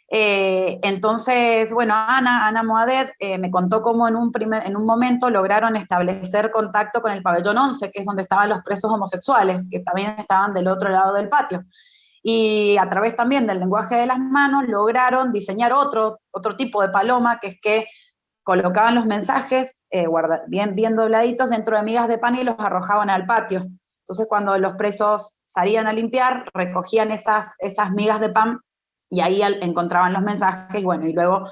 Entonces, bueno, Ana Moadet me contó cómo en un momento lograron establecer contacto con el pabellón 11, que es donde estaban los presos homosexuales, que también estaban del otro lado del patio. Y a través también del lenguaje de las manos lograron diseñar otro tipo de paloma, que es que colocaban los mensajes bien dobladitos dentro de migas de pan y los arrojaban al patio. Entonces, cuando los presos salían a limpiar, recogían esas migas de pan y ahí encontraban los mensajes, bueno, y luego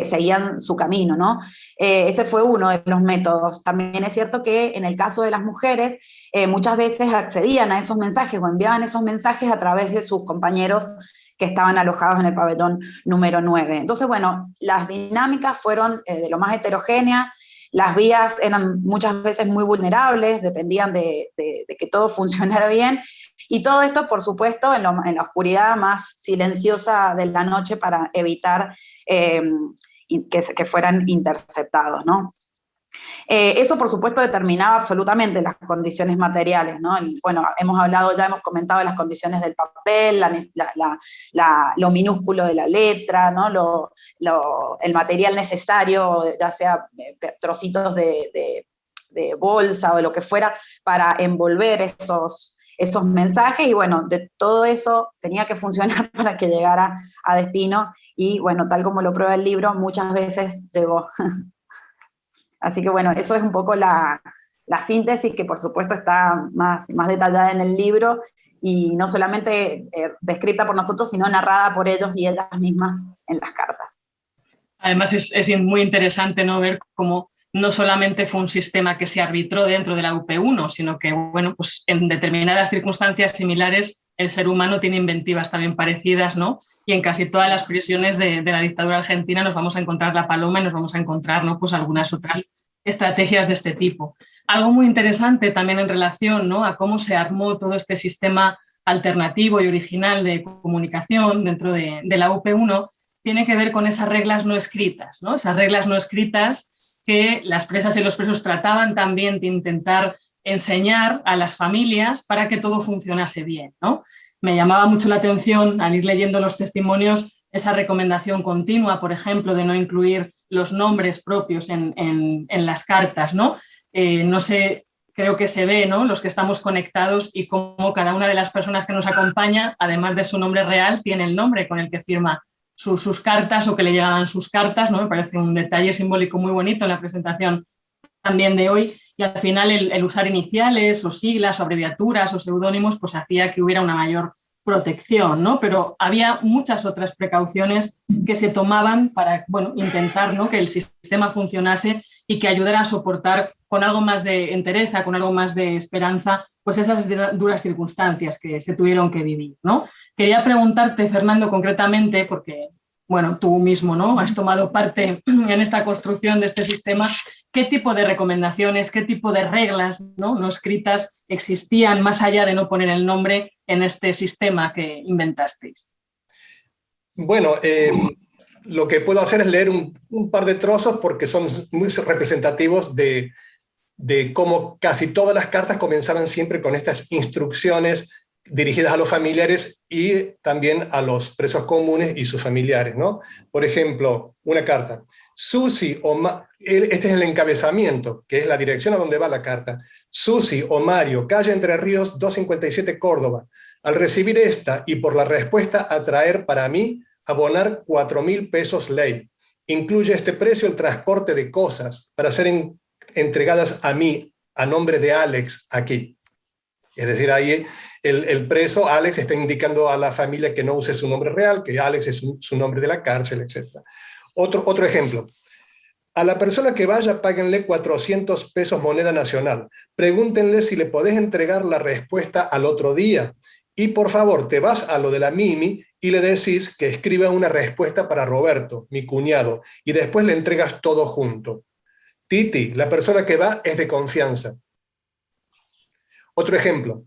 seguían su camino, ¿no? Ese fue uno de los métodos. También es cierto que en el caso de las mujeres, muchas veces accedían a esos mensajes o enviaban esos mensajes a través de sus compañeros que estaban alojados en el pabellón número 9. Entonces, bueno, las dinámicas fueron de lo más heterogéneas. Las vías eran muchas veces muy vulnerables, dependían de que todo funcionara bien, y todo esto, por supuesto, en la oscuridad más silenciosa de la noche para evitar que fueran interceptados, ¿no? Eso, por supuesto, determinaba absolutamente las condiciones materiales, ¿no? Bueno, hemos comentado las condiciones del papel, lo minúsculo de la letra, ¿no? El material necesario, ya sea trocitos de bolsa o de lo que fuera, para envolver esos mensajes, y bueno, de todo eso tenía que funcionar para que llegara a destino, y bueno, tal como lo prueba el libro, muchas veces llegó. Así que bueno, eso es un poco la síntesis, que por supuesto está más detallada en el libro, y no solamente descrita por nosotros, sino narrada por ellos y ellas mismas en las cartas. Además es muy interesante, ¿no?, ver cómo no solamente fue un sistema que se arbitró dentro de la UP1, sino que, bueno, pues en determinadas circunstancias similares el ser humano tiene inventivas también parecidas, ¿no? Y en casi todas las prisiones de la dictadura argentina nos vamos a encontrar la paloma y nos vamos a encontrar, ¿no?, pues algunas otras estrategias de este tipo. Algo muy interesante también en relación, ¿no?, a cómo se armó todo este sistema alternativo y original de comunicación dentro de la UP1 tiene que ver con esas reglas no escritas, ¿no? Esas reglas no escritas que las presas y los presos trataban también de intentar enseñar a las familias para que todo funcionase bien, ¿no? Me llamaba mucho la atención, al ir leyendo los testimonios, esa recomendación continua, por ejemplo, de no incluir los nombres propios en las cartas, ¿no? No sé, creo que se ve, ¿no?, los que estamos conectados, y cómo cada una de las personas que nos acompaña, además de su nombre real, tiene el nombre con el que firma sus cartas, o que le llegaban sus cartas, ¿no? Me parece un detalle simbólico muy bonito en la presentación también de hoy, y al final el usar iniciales o siglas o abreviaturas o seudónimos pues hacía que hubiera una mayor protección, ¿no? Pero había muchas otras precauciones que se tomaban para, bueno, intentar, ¿no?, que el sistema funcionase y que ayudara a soportar con algo más de entereza, con algo más de esperanza, pues esas duras circunstancias que se tuvieron que vivir, ¿no? Quería preguntarte, Fernando, concretamente, porque bueno, tú mismo, ¿no? Has tomado parte en esta construcción de este sistema. ¿Qué tipo de recomendaciones, qué tipo de reglas, no escritas existían más allá de no poner el nombre en este sistema que inventasteis? Bueno, lo que puedo hacer es leer un par de trozos porque son muy representativos de cómo casi todas las cartas comenzaban siempre con estas instrucciones dirigidas a los familiares y también a los presos comunes y sus familiares, ¿no? Por ejemplo, una carta. Susi este es el encabezamiento, que es la dirección a donde va la carta. Susi o Mario, calle Entre Ríos, 257 Córdoba. Al recibir esta y por la respuesta a traer para mí, abonar 4.000 pesos ley. Incluye este precio el transporte de cosas para ser entregadas a mí, a nombre de Alex, aquí. Es decir, ahí el preso, Alex, está indicando a la familia que no use su nombre real, que Alex es su nombre de la cárcel, etc. Otro ejemplo. A la persona que vaya, páguenle 400 pesos moneda nacional. Pregúntenle si le podés entregar la respuesta al otro día. Y por favor, te vas a lo de la Mimi y le decís que escriba una respuesta para Roberto, mi cuñado, y después le entregas todo junto. Titi, la persona que va es de confianza. Otro ejemplo.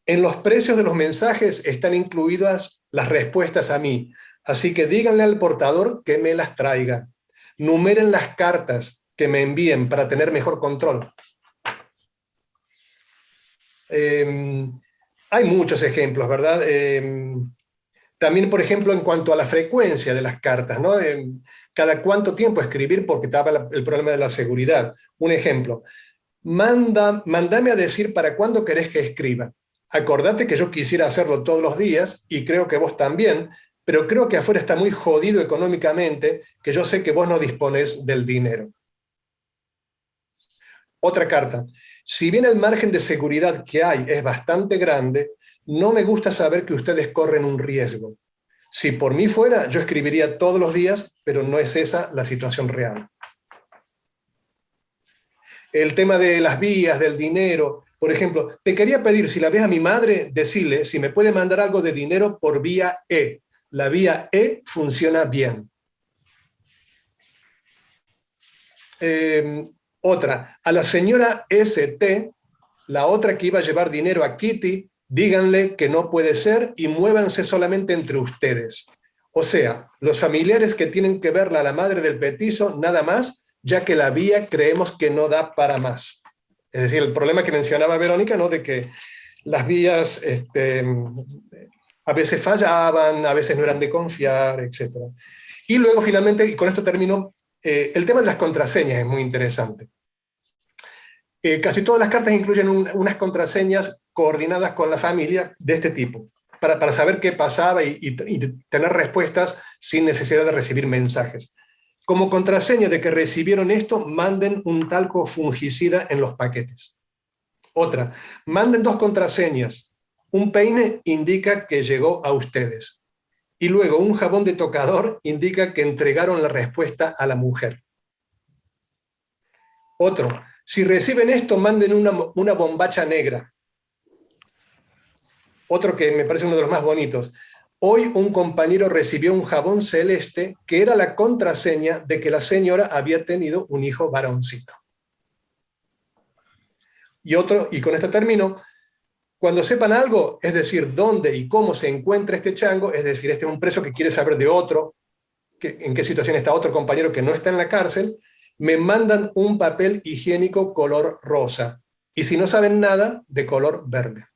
En los precios de los mensajes están incluidas las respuestas a mí, así que díganle al portador que me las traiga. Numeren las cartas que me envíen para tener mejor control. Hay muchos ejemplos, ¿verdad? También, por ejemplo, en cuanto a la frecuencia de las cartas, ¿no? Cada cuánto tiempo escribir porque estaba el problema de la seguridad. Un ejemplo. Mándame a decir para cuándo querés que escriba. Acordate que yo quisiera hacerlo todos los días, y creo que vos también, pero creo que afuera está muy jodido económicamente, que yo sé que vos no disponés del dinero. Otra carta. Si bien el margen de seguridad que hay es bastante grande, no me gusta saber que ustedes corren un riesgo. Si por mí fuera, yo escribiría todos los días, pero no es esa la situación real. El tema de las vías, del dinero. Por ejemplo, te quería pedir, si la ves a mi madre, decirle si me puede mandar algo de dinero por vía E. La vía E funciona bien. Otra, a la señora ST, la otra que iba a llevar dinero a Kitty, díganle que no puede ser y muévanse solamente entre ustedes. O sea, los familiares que tienen que verla a la madre del petizo, nada más, ya que la vía creemos que no da para más. Es decir, el problema que mencionaba Verónica, ¿no? De que las vías a veces fallaban, a veces no eran de confiar, etc. Y luego finalmente, y con esto termino, el tema de las contraseñas es muy interesante. Casi todas las cartas incluyen unas contraseñas coordinadas con la familia de este tipo, para saber qué pasaba y tener respuestas sin necesidad de recibir mensajes. Como contraseña de que recibieron esto, manden un talco fungicida en los paquetes. Otra, manden 2 contraseñas. Un peine indica que llegó a ustedes. Y luego un jabón de tocador indica que entregaron la respuesta a la mujer. Otro, si reciben esto, manden una bombacha negra. Otro que me parece uno de los más bonitos. Hoy un compañero recibió un jabón celeste que era la contraseña de que la señora había tenido un hijo varoncito. Y con esto termino, cuando sepan algo, es decir, dónde y cómo se encuentra este chango, es decir, este es un preso que quiere saber de otro, en qué situación está otro compañero que no está en la cárcel, me mandan un papel higiénico color rosa. Y si no saben nada, de color verde.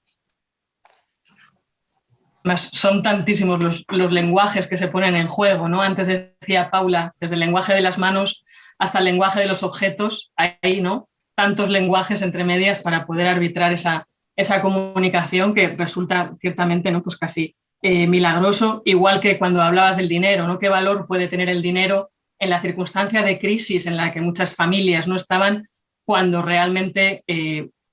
Son tantísimos los lenguajes que se ponen en juego, ¿no? Antes decía Paula, desde el lenguaje de las manos hasta el lenguaje de los objetos, hay, ¿no?, tantos lenguajes entre medias para poder arbitrar esa comunicación que resulta ciertamente, ¿no?, pues casi milagroso, igual que cuando hablabas del dinero, ¿no? ¿Qué valor puede tener el dinero en la circunstancia de crisis en la que muchas familias no estaban, cuando realmente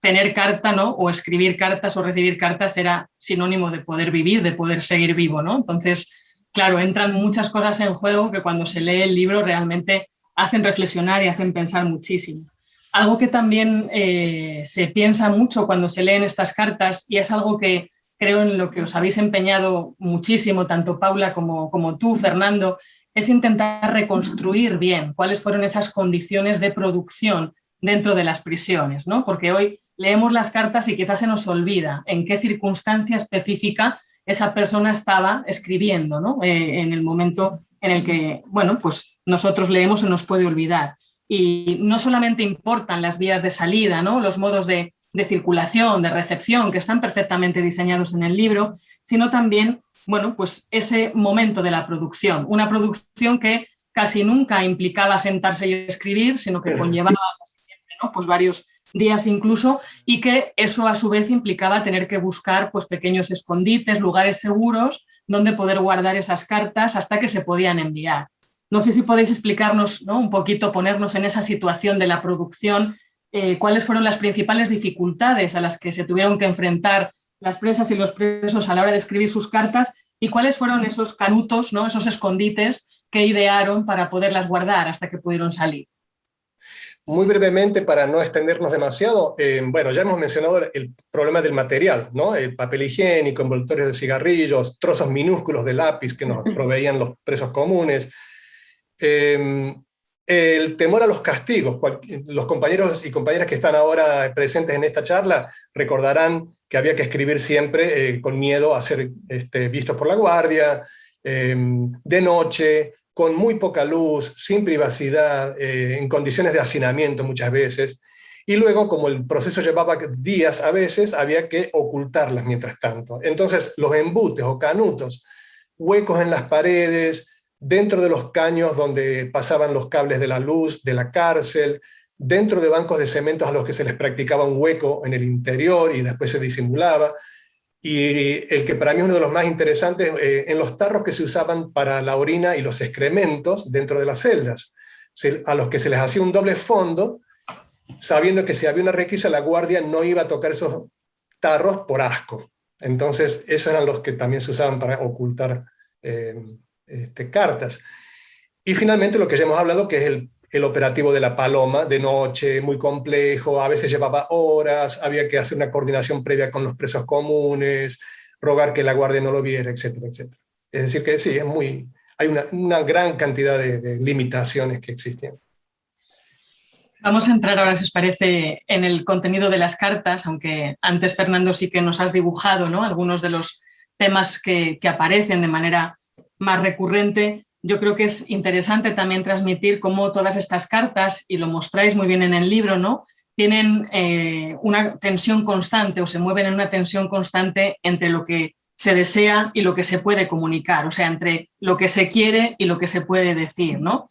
tener carta, ¿no?, o escribir cartas o recibir cartas era sinónimo de poder vivir, de poder seguir vivo, ¿no? Entonces, claro, entran muchas cosas en juego que cuando se lee el libro realmente hacen reflexionar y hacen pensar muchísimo. Algo que también se piensa mucho cuando se leen estas cartas, y es algo que creo en lo que os habéis empeñado muchísimo, tanto Paula como tú, Fernando, es intentar reconstruir bien cuáles fueron esas condiciones de producción dentro de las prisiones, ¿no? Porque hoy leemos las cartas y quizás se nos olvida en qué circunstancia específica esa persona estaba escribiendo, ¿no? En el momento en el que, bueno, pues nosotros leemos se nos puede olvidar. Y no solamente importan las vías de salida, ¿no? Los modos de circulación, de recepción, que están perfectamente diseñados en el libro, sino también, bueno, pues ese momento de la producción, una producción que casi nunca implicaba sentarse y escribir, sino que conllevaba siempre, ¿no? Pues varios días incluso, y que eso a su vez implicaba tener que buscar pues pequeños escondites, lugares seguros donde poder guardar esas cartas hasta que se podían enviar. No sé si podéis explicarnos, ¿no? Un poquito, ponernos en esa situación de la producción, cuáles fueron las principales dificultades a las que se tuvieron que enfrentar las presas y los presos a la hora de escribir sus cartas y cuáles fueron esos canutos, ¿no? Esos escondites que idearon para poderlas guardar hasta que pudieron salir. Muy brevemente, para no extendernos demasiado, bueno, ya hemos mencionado el problema del material, ¿no? El papel higiénico, envoltorios de cigarrillos, trozos minúsculos de lápiz que nos proveían los presos comunes. El temor a los castigos. Los compañeros y compañeras que están ahora presentes en esta charla recordarán que había que escribir siempre con miedo a ser vistos por la guardia, de noche, con muy poca luz, sin privacidad, en condiciones de hacinamiento muchas veces, y luego, como el proceso llevaba días a veces, había que ocultarlas mientras tanto. Entonces, los embutes o canutos, huecos en las paredes, dentro de los caños donde pasaban los cables de la luz, de la cárcel, dentro de bancos de cemento a los que se les practicaba un hueco en el interior y después se disimulaba, y el que para mí es uno de los más interesantes, en los tarros que se usaban para la orina y los excrementos dentro de las celdas, a los que se les hacía un doble fondo, sabiendo que si había una requisa la guardia no iba a tocar esos tarros por asco. Entonces esos eran los que también se usaban para ocultar cartas. Y finalmente lo que ya hemos hablado, que es el operativo de la paloma, de noche, muy complejo, a veces llevaba horas, había que hacer una coordinación previa con los presos comunes, rogar que la guardia no lo viera, etcétera, etcétera. Es decir que sí, hay una gran cantidad de limitaciones que existían. Vamos a entrar ahora, si os parece, en el contenido de las cartas, aunque antes, Fernando, sí que nos has dibujado, ¿no? Algunos de los temas que aparecen de manera más recurrente. Yo creo que es interesante también transmitir cómo todas estas cartas, y lo mostráis muy bien en el libro, ¿no? Tienen una tensión constante o se mueven en una tensión constante entre lo que se desea y lo que se puede comunicar, o sea, entre lo que se quiere y lo que se puede decir, ¿no?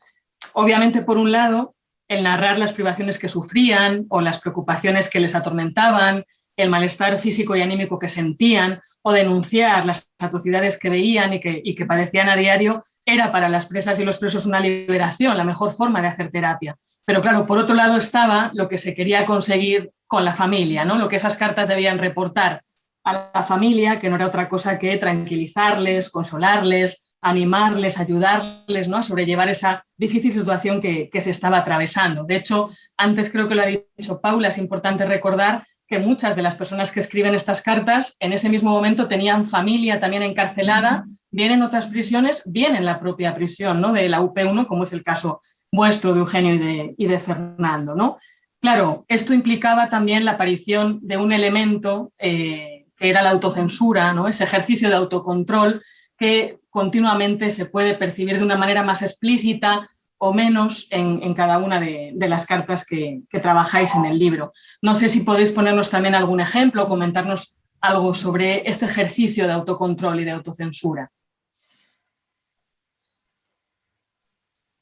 Obviamente, por un lado, el narrar las privaciones que sufrían o las preocupaciones que les atormentaban, el malestar físico y anímico que sentían o denunciar las atrocidades que veían y que padecían a diario, era para las presas y los presos una liberación, la mejor forma de hacer terapia. Pero claro, por otro lado estaba lo que se quería conseguir con la familia, ¿no? Lo que esas cartas debían reportar a la familia, que no era otra cosa que tranquilizarles, consolarles, animarles, ayudarles, ¿no? A sobrellevar esa difícil situación que se estaba atravesando. De hecho, antes creo que lo ha dicho Paula, es importante recordar que muchas de las personas que escriben estas cartas en ese mismo momento tenían familia también encarcelada, bien en otras prisiones, bien en la propia prisión, ¿no? De la UP1, como es el caso vuestro de Eugenio y de Fernando, ¿no? Claro, esto implicaba también la aparición de un elemento que era la autocensura, ¿no? Ese ejercicio de autocontrol que continuamente se puede percibir de una manera más explícita o menos en cada una de las cartas que trabajáis en el libro. No sé si podéis ponernos también algún ejemplo, comentarnos algo sobre este ejercicio de autocontrol y de autocensura.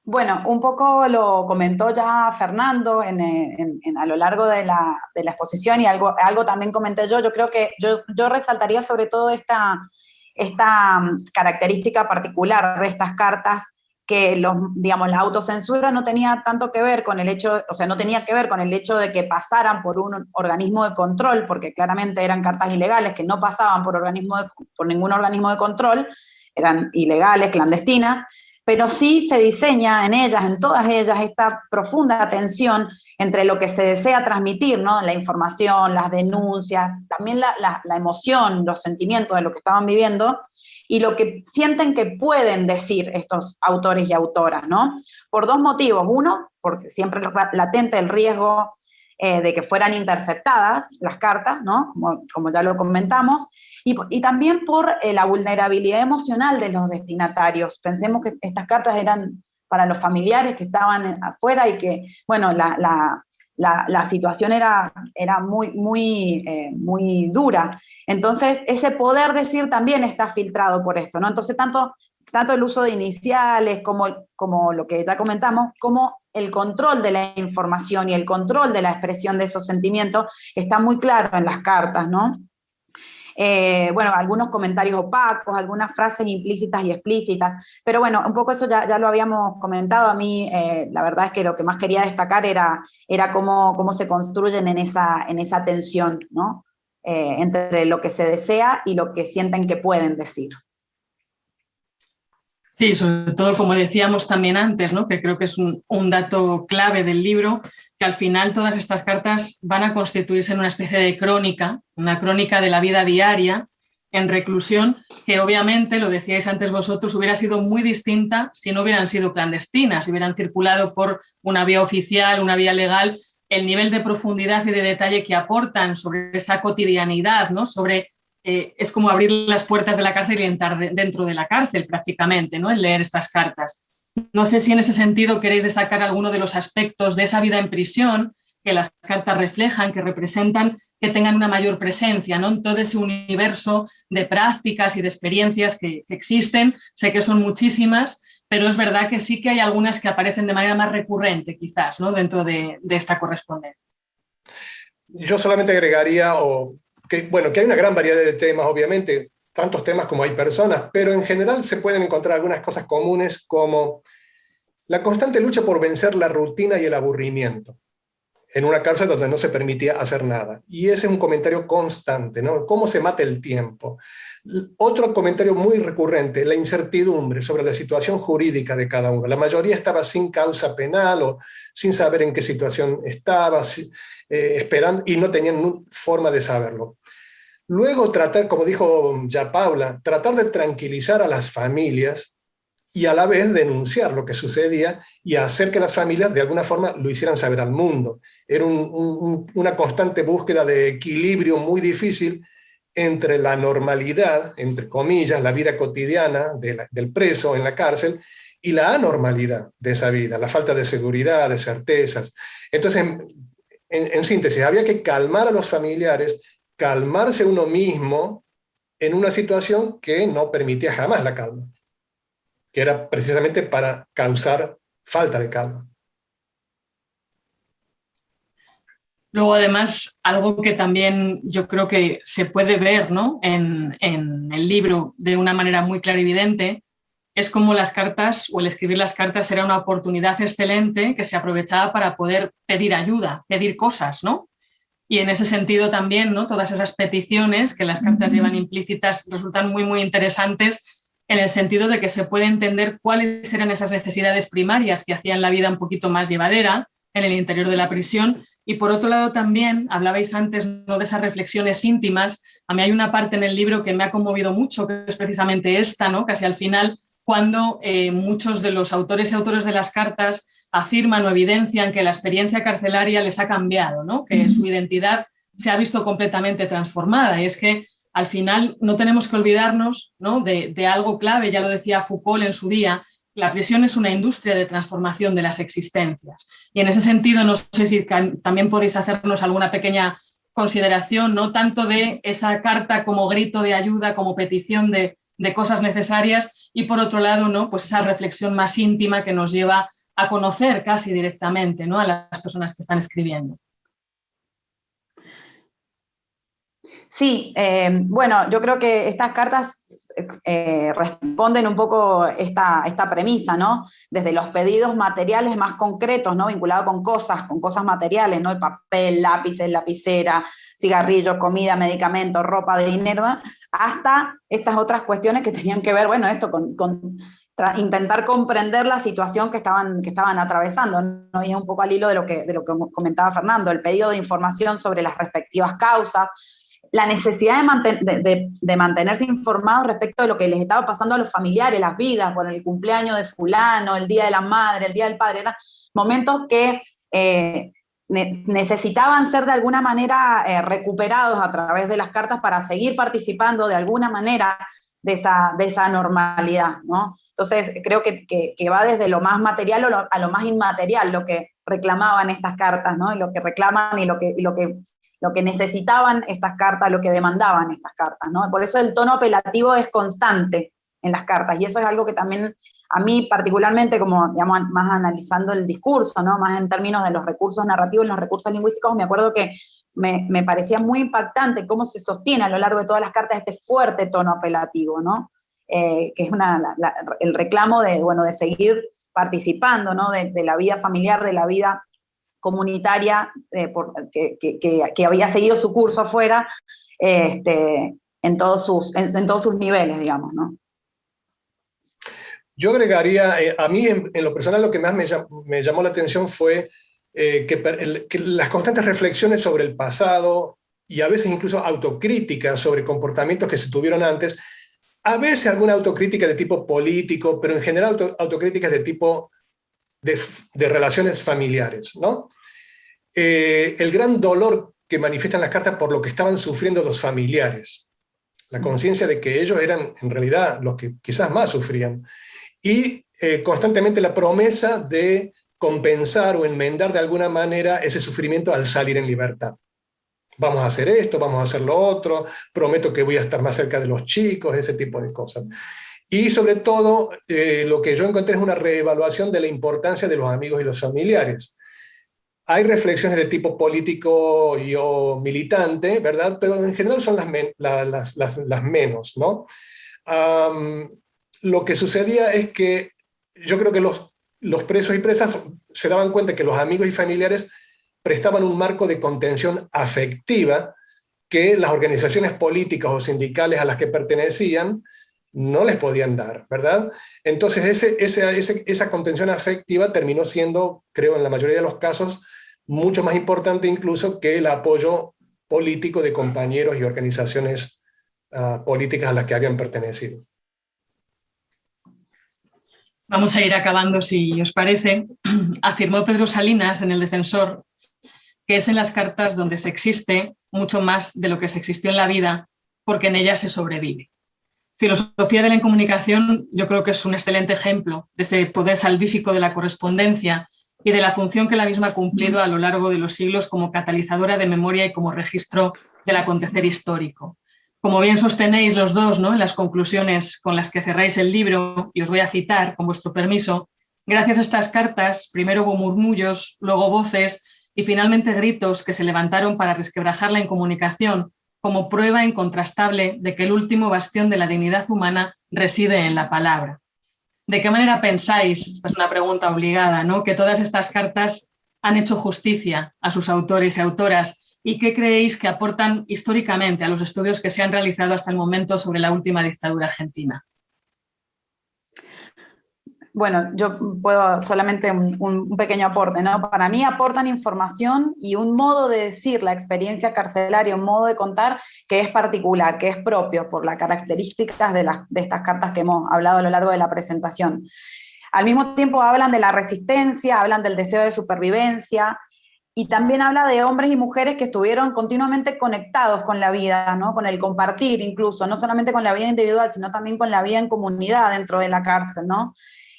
Bueno, un poco lo comentó ya Fernando a lo largo de la exposición, y algo también comenté yo. Yo creo que yo resaltaría sobre todo esta característica particular de estas cartas, que la autocensura no tenía tanto que ver con el hecho, o sea, no tenía que ver con el hecho de que pasaran por un organismo de control, porque claramente eran cartas ilegales que no pasaban por ningún organismo de control, eran ilegales, clandestinas, pero sí se diseña en ellas, en todas ellas, esta profunda tensión entre lo que se desea transmitir, ¿no? La información, las denuncias, también la emoción, los sentimientos de lo que estaban viviendo, y lo que sienten que pueden decir estos autores y autoras, ¿no? Por dos motivos. Uno, porque siempre latente el riesgo de que fueran interceptadas las cartas, ¿no? Como ya lo comentamos, y también por la vulnerabilidad emocional de los destinatarios. Pensemos que estas cartas eran para los familiares que estaban afuera y que, bueno, la situación era muy dura. Entonces, ese poder decir también está filtrado por esto, ¿no? Entonces, tanto el uso de iniciales como lo que ya comentamos, como el control de la información y el control de la expresión de esos sentimientos está muy claro en las cartas, ¿no? Bueno, algunos comentarios opacos, algunas frases implícitas y explícitas, pero bueno, un poco eso ya lo habíamos comentado. A mí la verdad es que lo que más quería destacar era cómo se construyen en esa tensión, ¿no? Entre lo que se desea y lo que sienten que pueden decir. Sí, sobre todo, como decíamos también antes, ¿no? Que creo que es un dato clave del libro, que al final todas estas cartas van a constituirse en una especie de crónica, una crónica de la vida diaria en reclusión, que obviamente, lo decíais antes vosotros, hubiera sido muy distinta si no hubieran sido clandestinas, si hubieran circulado por una vía oficial, una vía legal. El nivel de profundidad y de detalle que aportan sobre esa cotidianidad, ¿no? Sobre es como abrir las puertas de la cárcel y entrar dentro de la cárcel prácticamente, ¿no? El leer estas cartas. No sé si en ese sentido queréis destacar alguno de los aspectos de esa vida en prisión que las cartas reflejan, que representan, que tengan una mayor presencia, ¿no? En todo ese universo de prácticas y de experiencias que existen. Sé que son muchísimas, pero es verdad que sí que hay algunas que aparecen de manera más recurrente, quizás, ¿no? Dentro de esta correspondencia. Yo solamente agregaría, que hay una gran variedad de temas, obviamente, tantos temas como hay personas, pero en general se pueden encontrar algunas cosas comunes, como la constante lucha por vencer la rutina y el aburrimiento en una cárcel donde no se permitía hacer nada. Y ese es un comentario constante, ¿no? Cómo se mata el tiempo. Otro comentario muy recurrente, la incertidumbre sobre la situación jurídica de cada uno. La mayoría estaba sin causa penal o sin saber en qué situación estaba, esperando, y no tenían forma de saberlo. Luego tratar, como dijo ya Paula, tratar de tranquilizar a las familias y a la vez denunciar lo que sucedía y hacer que las familias de alguna forma lo hicieran saber al mundo. Era una constante búsqueda de equilibrio muy difícil entre la normalidad, entre comillas, la vida cotidiana del preso en la cárcel, y la anormalidad de esa vida, la falta de seguridad, de certezas. Entonces, en síntesis, había que calmar a los familiares, calmarse uno mismo en una situación que no permitía jamás la calma, que era precisamente para causar falta de calma. Luego, además, algo que también yo creo que se puede ver, ¿no? en el libro de una manera muy clarividente, es como las cartas o el escribir las cartas era una oportunidad excelente que se aprovechaba para poder pedir ayuda, pedir cosas, ¿no? Y en ese sentido también, ¿no? Todas esas peticiones que las cartas llevan implícitas resultan muy, muy interesantes en el sentido de que se puede entender cuáles eran esas necesidades primarias que hacían la vida un poquito más llevadera en el interior de la prisión. Y por otro lado también, hablabais antes, ¿no? De esas reflexiones íntimas. A mí hay una parte en el libro que me ha conmovido mucho, que es precisamente esta, ¿no? Casi al final, cuando muchos de los autores y autores de las cartas afirman o evidencian que la experiencia carcelaria les ha cambiado, ¿no? Que su identidad se ha visto completamente transformada. Y es que al final no tenemos que olvidarnos, ¿no? de algo clave, ya lo decía Foucault en su día, la prisión es una industria de transformación de las existencias. Y en ese sentido, no sé si también podéis hacernos alguna pequeña consideración, no tanto de esa carta como grito de ayuda, como petición de cosas necesarias, y por otro lado, ¿no? Pues esa reflexión más íntima que nos lleva a conocer casi directamente, ¿no? A las personas que están escribiendo. Sí, bueno, yo creo que estas cartas responden un poco esta premisa, ¿no? Desde los pedidos materiales más concretos, ¿no? Vinculados con cosas materiales, ¿no? El papel, lápices, lapicera, cigarrillos, comida, medicamentos, ropa, dinero, hasta estas otras cuestiones que tenían que ver, bueno, esto con intentar comprender la situación que estaban atravesando, ¿no? Y es un poco al hilo de lo que comentaba Fernando, el pedido de información sobre las respectivas causas, la necesidad de mantenerse informados respecto de lo que les estaba pasando a los familiares, las vidas, con el cumpleaños de fulano, el día de la madre, el día del padre, eran momentos que necesitaban ser de alguna manera recuperados a través de las cartas para seguir participando de alguna manera de esa normalidad, ¿no? Entonces creo que va desde lo más material a lo más inmaterial, lo que reclamaban estas cartas, ¿no? Y lo que reclaman y lo que necesitaban estas cartas, lo que demandaban estas cartas, ¿no? Por eso el tono apelativo es constante en las cartas, y eso es algo que también a mí particularmente, como digamos, más analizando el discurso, ¿no? Más en términos de los recursos narrativos, los recursos lingüísticos, me acuerdo que me parecía muy impactante cómo se sostiene a lo largo de todas las cartas este fuerte tono apelativo, ¿no? Que es el reclamo de seguir participando, ¿no? De la vida familiar, de la vida comunitaria, que había seguido su curso afuera, en todos sus niveles, digamos, ¿no? Yo agregaría, a mí en lo personal lo que más me llamó la atención fue que las constantes reflexiones sobre el pasado y a veces incluso autocríticas sobre comportamientos que se tuvieron antes, a veces alguna autocrítica de tipo político, pero en general autocríticas de tipo de relaciones familiares, ¿no? El gran dolor que manifiestan las cartas por lo que estaban sufriendo los familiares, la conciencia de que ellos eran en realidad los que quizás más sufrían, y constantemente la promesa de compensar o enmendar de alguna manera ese sufrimiento al salir en libertad. Vamos a hacer esto, vamos a hacer lo otro, prometo que voy a estar más cerca de los chicos, ese tipo de cosas. Y sobre todo, lo que yo encontré es una reevaluación de la importancia de los amigos y los familiares. Hay reflexiones de tipo político y o militante, ¿verdad? Pero en general son las menos, ¿no? Lo que sucedía es que yo creo que los presos y presas se daban cuenta que los amigos y familiares prestaban un marco de contención afectiva que las organizaciones políticas o sindicales a las que pertenecían no les podían dar, ¿verdad? Entonces esa contención afectiva terminó siendo, creo en la mayoría de los casos, mucho más importante incluso que el apoyo político de compañeros y organizaciones políticas a las que habían pertenecido. Vamos a ir acabando, si os parece. Afirmó Pedro Salinas en El Defensor que es en las cartas donde se existe mucho más de lo que se existió en la vida, porque en ellas se sobrevive. Filosofía de la incomunicación yo creo que es un excelente ejemplo de ese poder salvífico de la correspondencia y de la función que la misma ha cumplido a lo largo de los siglos como catalizadora de memoria y como registro del acontecer histórico. Como bien sostenéis los dos, ¿no?, en las conclusiones con las que cerráis el libro, y os voy a citar con vuestro permiso, gracias a estas cartas, primero hubo murmullos, luego voces y finalmente gritos que se levantaron para resquebrajar la incomunicación como prueba incontrastable de que el último bastión de la dignidad humana reside en la palabra. ¿De qué manera pensáis, es una pregunta obligada, ¿no?, que todas estas cartas han hecho justicia a sus autores y autoras? ¿Y qué creéis que aportan históricamente a los estudios que se han realizado hasta el momento sobre la última dictadura argentina? Bueno, yo puedo solamente un pequeño aporte, ¿no? Para mí aportan información y un modo de decir la experiencia carcelaria, un modo de contar que es particular, que es propio por las características de estas cartas que hemos hablado a lo largo de la presentación. Al mismo tiempo hablan de la resistencia, hablan del deseo de supervivencia, y también habla de hombres y mujeres que estuvieron continuamente conectados con la vida, ¿no?, con el compartir incluso, no solamente con la vida individual, sino también con la vida en comunidad dentro de la cárcel, ¿no?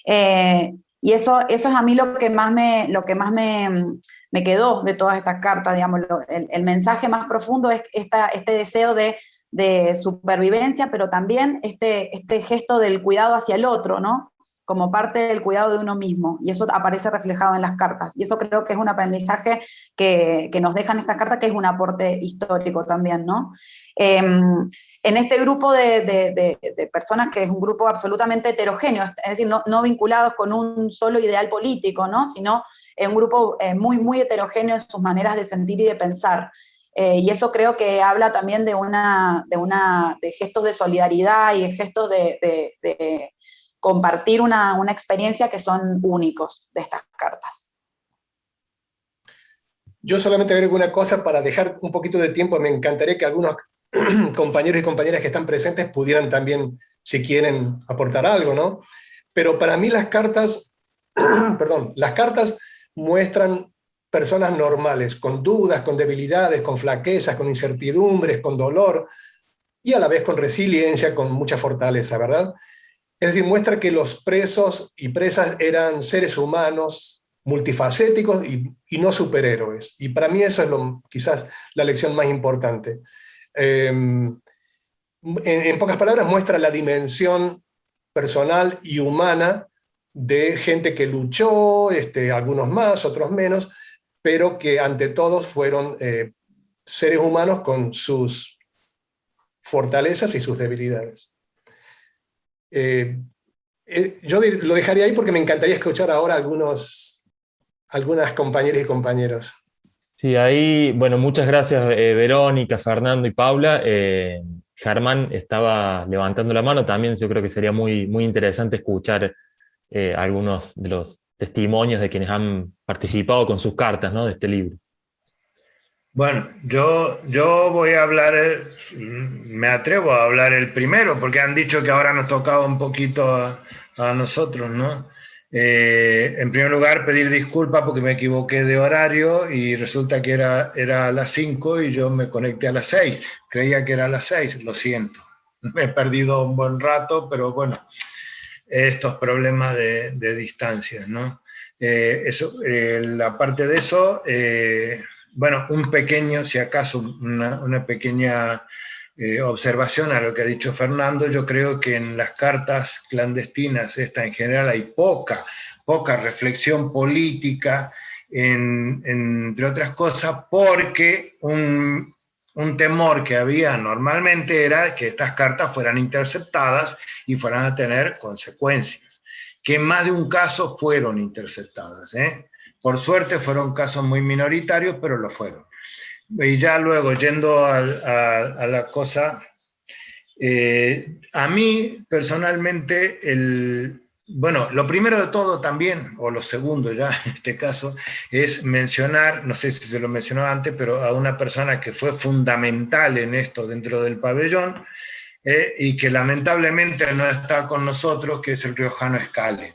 Y eso es a mí lo que más me quedó de todas estas cartas, digamos, el mensaje más profundo es este deseo de supervivencia, pero también este gesto del cuidado hacia el otro, ¿no?, como parte del cuidado de uno mismo, y eso aparece reflejado en las cartas, y eso creo que es un aprendizaje que nos dejan estas cartas, que es un aporte histórico también, ¿no? En este grupo de personas, que es un grupo absolutamente heterogéneo, es decir, no vinculados con un solo ideal político, ¿no?, sino un grupo muy, muy heterogéneo en sus maneras de sentir y de pensar. Y eso creo que habla también de gestos de solidaridad y de gestos compartir una experiencia que son únicos de estas cartas. Yo solamente agrego una cosa para dejar un poquito de tiempo. Me encantaría que algunos compañeros y compañeras que están presentes pudieran también, si quieren, aportar algo, ¿no? Pero para mí las cartas, perdón, las cartas muestran personas normales, con dudas, con debilidades, con flaquezas, con incertidumbres, con dolor, y a la vez con resiliencia, con mucha fortaleza, ¿verdad? Es decir, muestra que los presos y presas eran seres humanos multifacéticos y no superhéroes. Y para mí eso es quizás la lección más importante. En pocas palabras, muestra la dimensión personal y humana de gente que luchó, algunos más, otros menos, pero que ante todos fueron seres humanos con sus fortalezas y sus debilidades. Yo lo dejaría ahí porque me encantaría escuchar ahora algunas compañeras y compañeros. Sí, ahí, bueno, muchas gracias Verónica, Fernando y Paula. Germán estaba levantando la mano también, yo creo que sería muy, muy interesante escuchar algunos de los testimonios de quienes han participado con sus cartas, ¿no?, de este libro. Bueno, yo voy a hablar, me atrevo a hablar el primero, porque han dicho que ahora nos tocaba un poquito a nosotros, ¿no? En primer lugar, pedir disculpas porque me equivoqué de horario y resulta que era a las 5 y yo me conecté a las 6. Creía que era a las 6, lo siento. Me he perdido un buen rato, pero bueno, estos problemas de distancias, ¿no? Aparte de eso, bueno, un pequeño, si acaso, una pequeña observación a lo que ha dicho Fernando. Yo creo que en las cartas clandestinas, en general, hay poca reflexión política, entre otras cosas, porque un temor que había normalmente era que estas cartas fueran interceptadas y fueran a tener consecuencias, que en más de un caso fueron interceptadas, ¿eh? Por suerte fueron casos muy minoritarios, pero lo fueron. Y ya luego, yendo a la cosa, a mí personalmente, bueno, lo primero de todo también, o lo segundo ya en este caso, es mencionar, no sé si se lo mencionó antes, pero a una persona que fue fundamental en esto dentro del pabellón, y que lamentablemente no está con nosotros, que es el riojano Scale.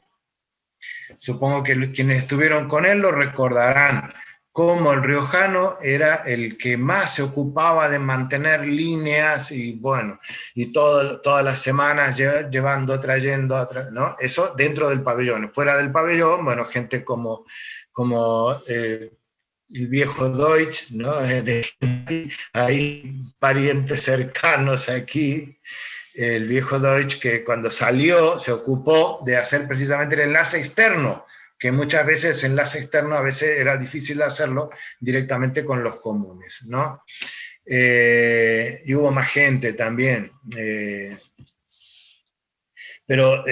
Supongo que quienes estuvieron con él lo recordarán, cómo el riojano era el que más se ocupaba de mantener líneas y bueno, y todas las semanas llevando, trayendo, ¿no? Eso dentro del pabellón. Fuera del pabellón, bueno, gente como el viejo Deutsch, ¿no? Hay parientes cercanos aquí. El viejo Deutsch, que cuando salió se ocupó de hacer precisamente el enlace externo, que muchas veces el enlace externo a veces era difícil hacerlo directamente con los comunes, ¿no? Y hubo más gente también. Pero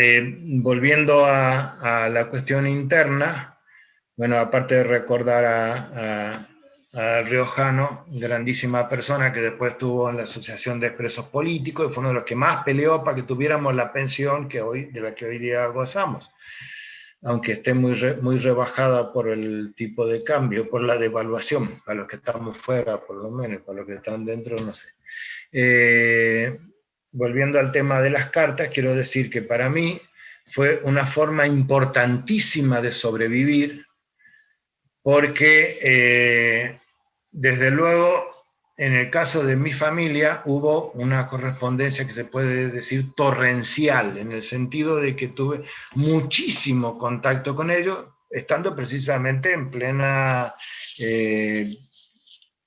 volviendo a la cuestión interna, bueno, aparte de recordar al riojano, grandísima persona que después estuvo en la Asociación de Expresos Políticos y fue uno de los que más peleó para que tuviéramos la pensión de la que hoy día gozamos, aunque esté muy rebajada por el tipo de cambio, por la devaluación, para los que estamos fuera por lo menos, para los que están dentro no sé. Volviendo al tema de las cartas, quiero decir que para mí fue una forma importantísima de sobrevivir, porque desde luego, en el caso de mi familia, hubo una correspondencia que se puede decir torrencial, en el sentido de que tuve muchísimo contacto con ellos, estando precisamente en plena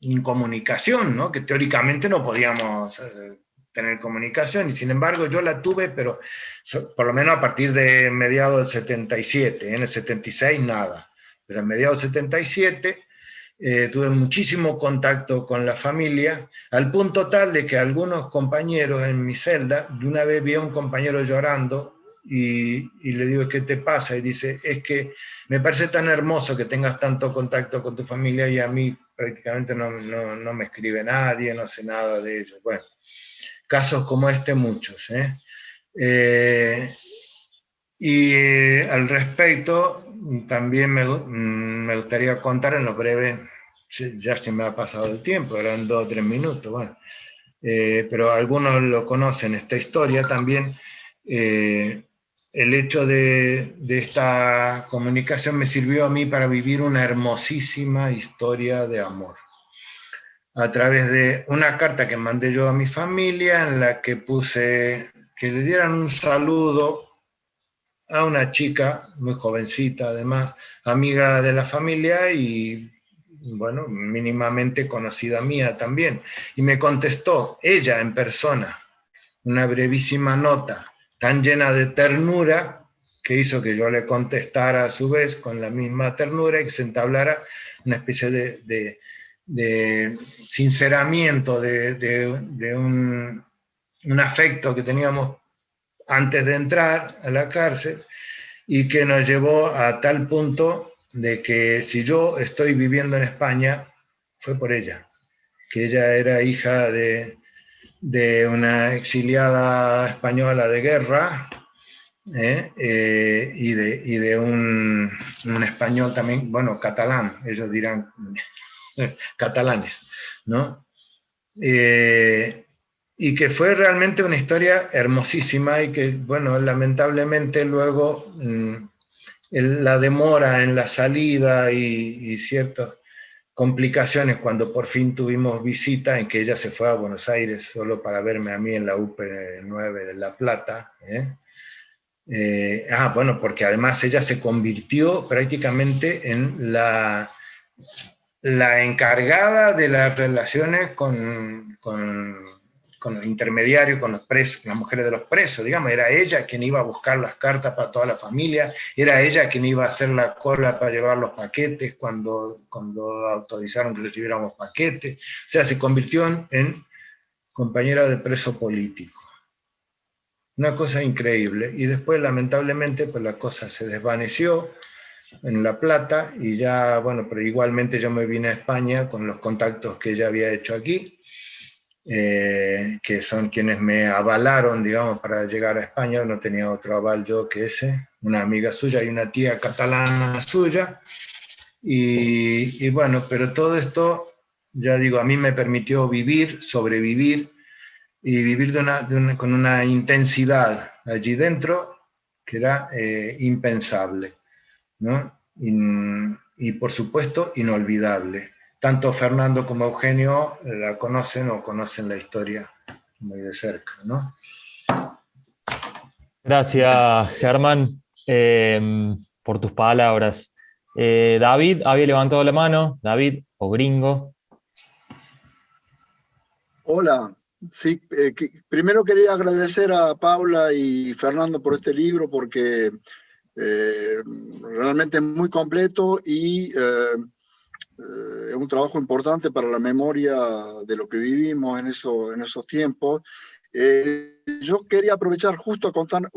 incomunicación, ¿no? Que teóricamente no podíamos tener comunicación, y sin embargo yo la tuve, pero por lo menos a partir de mediados del 77, en el 76 nada, pero a mediados del 77 tuve muchísimo contacto con la familia, al punto tal de que algunos compañeros en mi celda, de una vez vi a un compañero llorando y le digo, ¿qué te pasa? Y dice, es que me parece tan hermoso que tengas tanto contacto con tu familia y a mí prácticamente no me escribe nadie, no sé nada de ellos. Bueno, casos como este muchos, ¿eh? Y al respecto, también me gustaría contar en lo breve, ya se me ha pasado el tiempo, eran 2 o 3 minutos, bueno, pero algunos lo conocen, esta historia también. El hecho de esta comunicación me sirvió a mí para vivir una hermosísima historia de amor. A través de una carta que mandé yo a mi familia, en la que puse que le dieran un saludo a una chica muy jovencita, además, amiga de la familia y, bueno, mínimamente conocida mía también. Y me contestó ella en persona, una brevísima nota tan llena de ternura que hizo que yo le contestara a su vez con la misma ternura y que se entablara una especie de sinceramiento, de un afecto que teníamos antes de entrar a la cárcel y que nos llevó a tal punto de que si yo estoy viviendo en España fue por ella, que ella era hija de una exiliada española de guerra y de un español también, bueno, catalán, ellos dirán catalanes, ¿no? Y que fue realmente una historia hermosísima y que, bueno, lamentablemente luego la demora en la salida y ciertas complicaciones cuando por fin tuvimos visita, en que ella se fue a Buenos Aires solo para verme a mí en la UP9 de La Plata. Bueno, porque además ella se convirtió prácticamente en la encargada de las relaciones con los intermediarios, con los presos, las mujeres de los presos, digamos, era ella quien iba a buscar las cartas para toda la familia, era ella quien iba a hacer la cola para llevar los paquetes cuando autorizaron que recibiéramos paquetes, o sea, se convirtió en compañera de preso político. Una cosa increíble, y después lamentablemente pues la cosa se desvaneció en La Plata, y ya, bueno, pero igualmente yo me vine a España con los contactos que ella había hecho aquí, que son quienes me avalaron, digamos, para llegar a España. No tenía otro aval yo que ese, una amiga suya y una tía catalana suya, y bueno, pero todo esto, ya digo, a mí me permitió vivir, sobrevivir, y vivir con una intensidad allí dentro que era impensable, ¿no? Y por supuesto, inolvidable. Tanto Fernando como Eugenio la conocen o conocen la historia muy de cerca, ¿no? Gracias, Germán, por tus palabras. David había levantado la mano, David o Gringo. Hola, sí, primero quería agradecer a Paula y Fernando por este libro porque realmente es muy completo y es un trabajo importante para la memoria de lo que vivimos en esos tiempos. Yo quería aprovechar justo a contar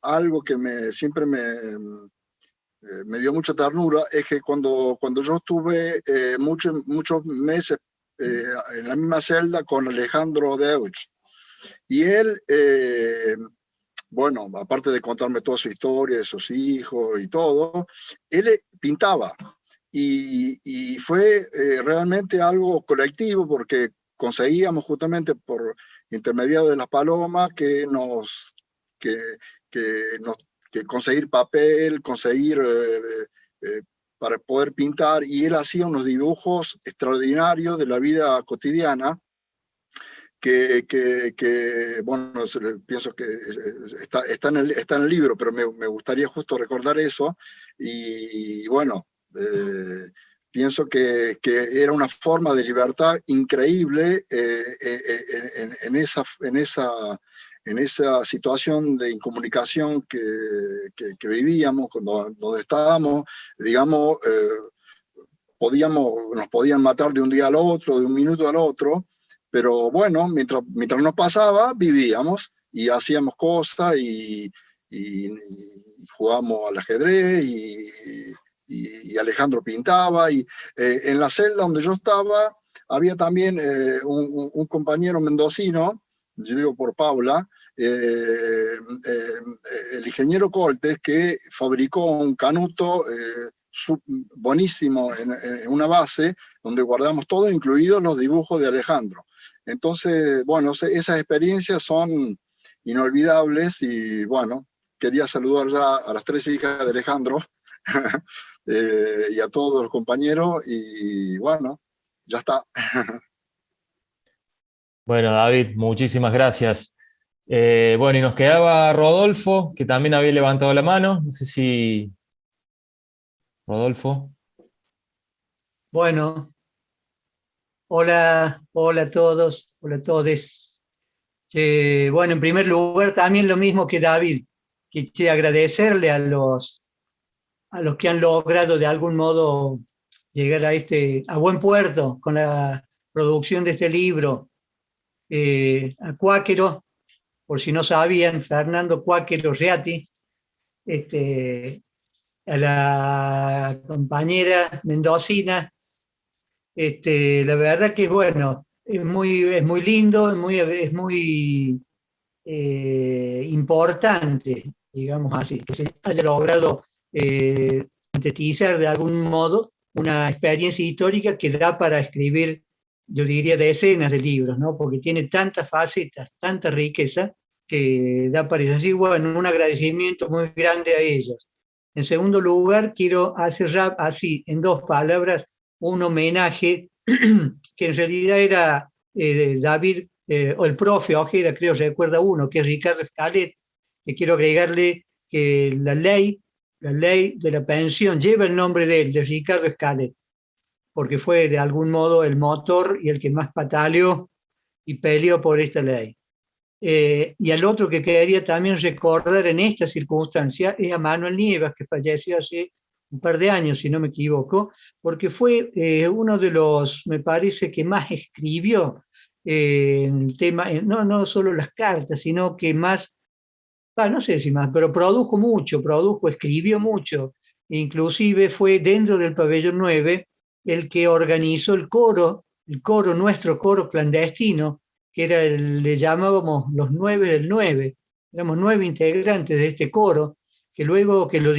algo que siempre me dio mucha ternura, es que cuando yo estuve muchos meses en la misma celda con Alejandro Deutsch, y él, bueno, aparte de contarme toda su historia, de sus hijos y todo, él pintaba. Y fue realmente algo colectivo porque conseguíamos justamente por intermediario de las palomas que conseguir papel, conseguir para poder pintar, y él hacía unos dibujos extraordinarios de la vida cotidiana que bueno, pienso que está en el libro, pero me gustaría justo recordar eso, y bueno, pienso que era una forma de libertad increíble en esa situación de incomunicación que vivíamos, donde estábamos, digamos, nos podían matar de un día al otro, de un minuto al otro, pero bueno, mientras nos pasaba, vivíamos y hacíamos cosas y jugábamos al ajedrez y Alejandro pintaba, y en la celda donde yo estaba había también un compañero mendocino yo digo por Paula, el ingeniero Coltes, que fabricó un canuto buenísimo en una base donde guardamos todo, incluidos los dibujos de Alejandro. Entonces, bueno, esas experiencias son inolvidables y bueno, quería saludar ya a las 3 hijas de Alejandro y a todos los compañeros y bueno, ya está. Bueno, David, muchísimas gracias. Bueno, y nos quedaba Rodolfo, que también había levantado la mano. No sé si... Rodolfo. Bueno, hola a todos, hola a todos. Bueno, en primer lugar, también lo mismo que David, que agradecerle a los que han logrado de algún modo llegar a buen puerto con la producción de este libro. A Cuáquero, por si no sabían, Fernando Cuáquero Reati, a la compañera mendocina, la verdad que bueno, es muy lindo, es muy importante, digamos así, que se haya logrado sintetizar de algún modo una experiencia histórica que da para escribir, yo diría, decenas de libros, ¿no? Porque tiene tantas facetas, tanta riqueza, que da para decir, bueno, un agradecimiento muy grande a ellos. En segundo lugar, quiero hacer así, en 2 palabras, un homenaje que en realidad era David, o el profe Ojeda, creo, recuerda uno, que es Ricardo Escalet, que quiero agregarle que la ley de la pensión lleva el nombre de él, de Ricardo Escalet, porque fue de algún modo el motor y el que más pataleó y peleó por esta ley. Y al otro que quería también recordar en esta circunstancia es a Manuel Nievas, que falleció hace un par de años, si no me equivoco, porque fue uno de los, me parece, que más escribió el tema, no solo las cartas, sino que más, no sé si más, pero escribió mucho, inclusive fue dentro del pabellón 9 el que organizó nuestro coro clandestino, que era le llamábamos los 9 del 9, éramos 9 integrantes de este coro, que luego que lo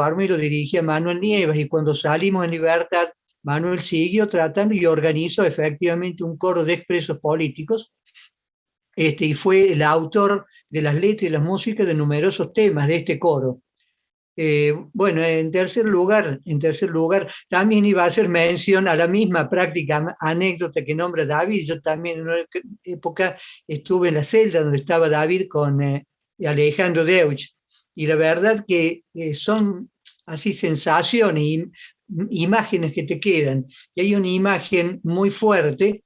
armó y lo dirigía Manuel Nievas, y cuando salimos en libertad, Manuel siguió tratando y organizó efectivamente un coro de expresos políticos, y fue el autor de las letras y las músicas de numerosos temas de este coro. Bueno, en tercer lugar, también iba a hacer mención a la misma práctica anécdota que nombra David. Yo también en una época estuve en la celda donde estaba David con Alejandro Deutsch, y la verdad que son así sensaciones, imágenes que te quedan. Y hay una imagen muy fuerte,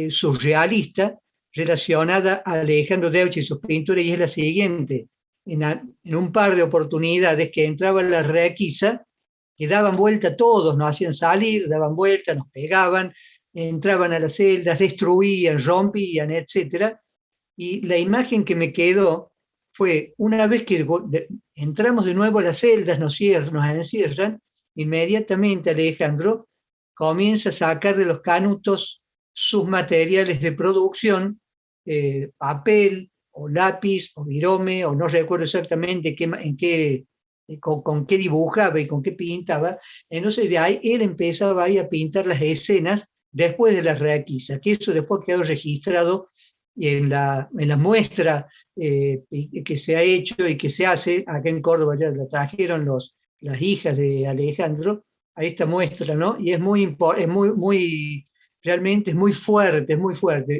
surrealista, relacionada a Alejandro Deutsch y sus pinturas, y es la siguiente. En un par de oportunidades que entraba en la requisa, que daban vuelta todos, nos hacían salir, daban vuelta, nos pegaban, entraban a las celdas, destruían, rompían, etc. Y la imagen que me quedó fue, una vez que entramos de nuevo a las celdas, nos encierran, inmediatamente Alejandro comienza a sacar de los canutos sus materiales de producción, papel, o lápiz, o virome, o no recuerdo exactamente con qué dibujaba y con qué pintaba. Entonces de ahí él empezaba a pintar las escenas después de la requisa, que eso después quedó registrado en la muestra que se ha hecho y que se hace acá en Córdoba. Ya la trajeron las hijas de Alejandro a esta muestra, ¿no? Y realmente es muy fuerte,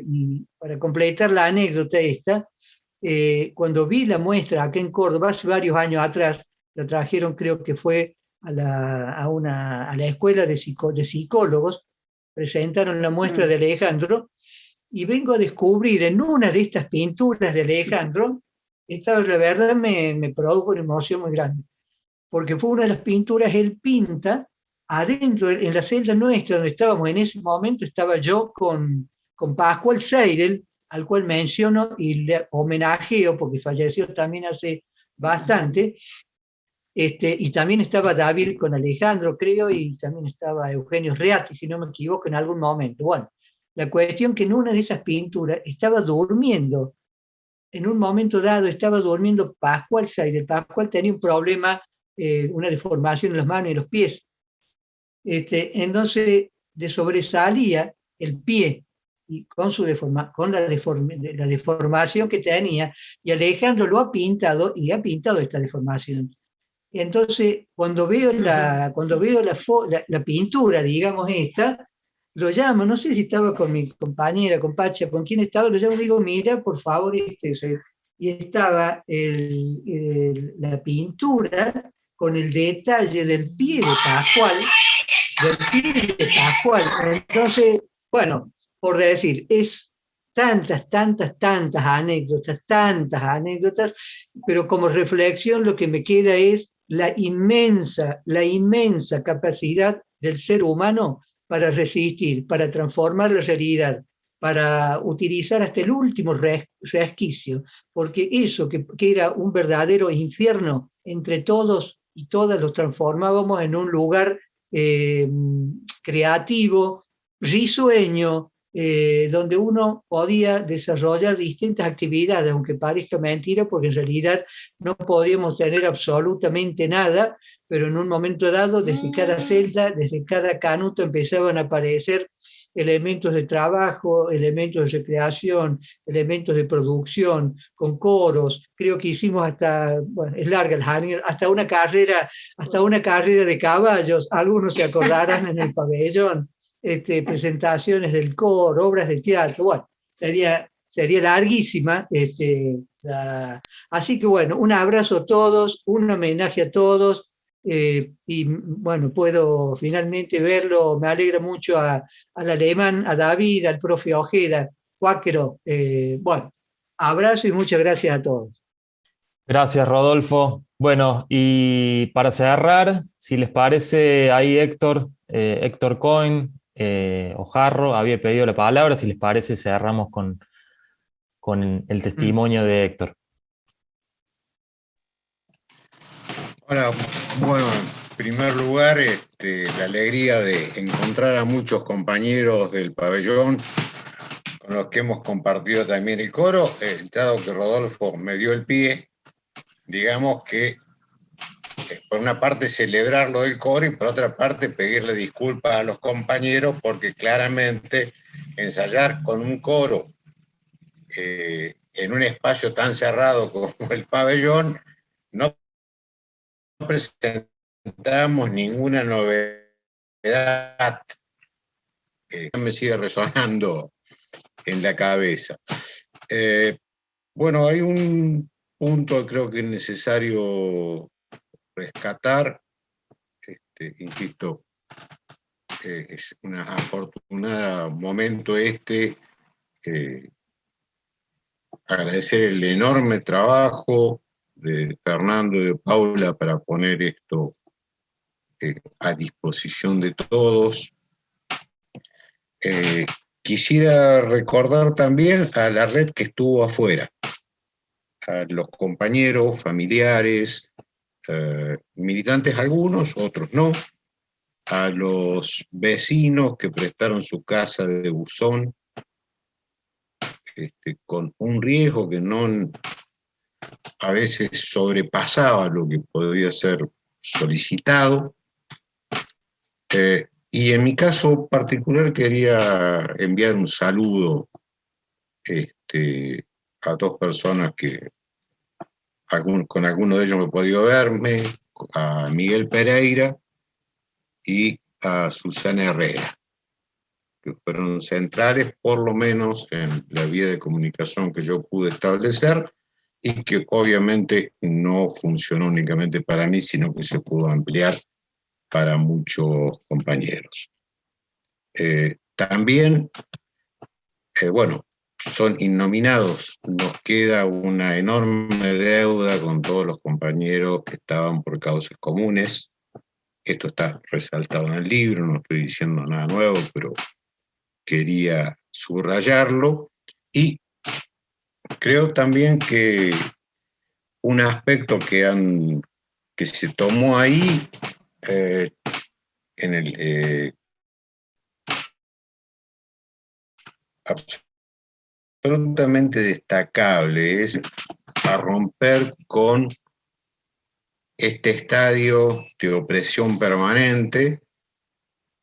Y para completar la anécdota esta, cuando vi la muestra acá en Córdoba, hace varios años atrás, la trajeron, creo que fue a la escuela de psicólogos, presentaron la muestra de Alejandro, y vengo a descubrir en una de estas pinturas de Alejandro, esta la verdad me produjo una emoción muy grande, porque fue una de las pinturas, él pinta adentro, en la celda nuestra, donde estábamos en ese momento, estaba yo con Pascual Seidel, al cual menciono y le homenajeo, porque falleció también hace bastante, y también estaba David con Alejandro, creo, y también estaba Eugenio Reati, si no me equivoco, en algún momento. Bueno, La cuestión que en una de esas pinturas estaba durmiendo, en un momento dado estaba durmiendo Pascual Saider. Pascual tenía un problema, una deformación en las manos y los pies. Entonces le sobresalía el pie y con la deformación que tenía, y Alejandro lo ha pintado y le ha pintado esta deformación. Entonces, cuando veo la pintura, digamos esta, lo llamo, no sé si estaba con mi compañera, con Pacha, con quién estaba, lo llamo y digo, mira, por favor, y estaba la pintura con el detalle del pie de Pascual, Entonces, bueno, por decir, es tantas anécdotas, pero como reflexión lo que me queda es la inmensa capacidad del ser humano para resistir, para transformar la realidad, para utilizar hasta el último resquicio, porque eso que era un verdadero infierno, entre todos y todas los transformábamos en un lugar creativo, risueño, donde uno podía desarrollar distintas actividades, aunque parezca mentira, porque en realidad no podíamos tener absolutamente nada, pero en un momento dado, desde cada celda, desde cada canuto empezaban a aparecer elementos de trabajo, elementos de recreación, elementos de producción, con coros. Creo que hicimos hasta, bueno, es larga la anécdota, hasta una carrera de caballos, algunos se acordarán en el pabellón, presentaciones del coro, obras de teatro. Bueno, sería larguísima. Así que bueno, un abrazo a todos, un homenaje a todos. Y bueno, puedo finalmente verlo, me alegra mucho al alemán, a David, al profe Ojeda, Cuáquero. Bueno, abrazo y muchas gracias a todos. Gracias, Rodolfo. Bueno, y para cerrar, si les parece, ahí Héctor Cohen o Jarro había pedido la palabra. Si les parece, cerramos con el testimonio de Héctor. Hola, bueno, en primer lugar, la alegría de encontrar a muchos compañeros del pabellón con los que hemos compartido también el coro, dado que Rodolfo me dio el pie, digamos que por una parte celebrar lo del coro y por otra parte pedirle disculpas a los compañeros porque claramente ensayar con un coro en un espacio tan cerrado como el pabellón no presentamos ninguna novedad que me sigue resonando en la cabeza. Bueno, hay un punto creo que es necesario rescatar, insisto, es un afortunado momento agradecer el enorme trabajo de Fernando y de Paula para poner esto a disposición de todos. Quisiera recordar también a la red que estuvo afuera, a los compañeros, familiares, militantes algunos, otros no, a los vecinos que prestaron su casa de buzón, con un riesgo que no a veces sobrepasaba lo que podía ser solicitado. Y en mi caso particular quería enviar un saludo a dos personas que con alguno de ellos me he podido verme, a Miguel Pereira y a Susana Herrera, que fueron centrales por lo menos en la vía de comunicación que yo pude establecer y que obviamente no funcionó únicamente para mí, sino que se pudo ampliar para muchos compañeros. También, bueno, son innominados, nos queda una enorme deuda con todos los compañeros que estaban por causas comunes. Esto está resaltado en el libro, no estoy diciendo nada nuevo, pero quería subrayarlo. Y creo también que un aspecto que se tomó ahí en el absolutamente destacable es a romper con este estadio de opresión permanente,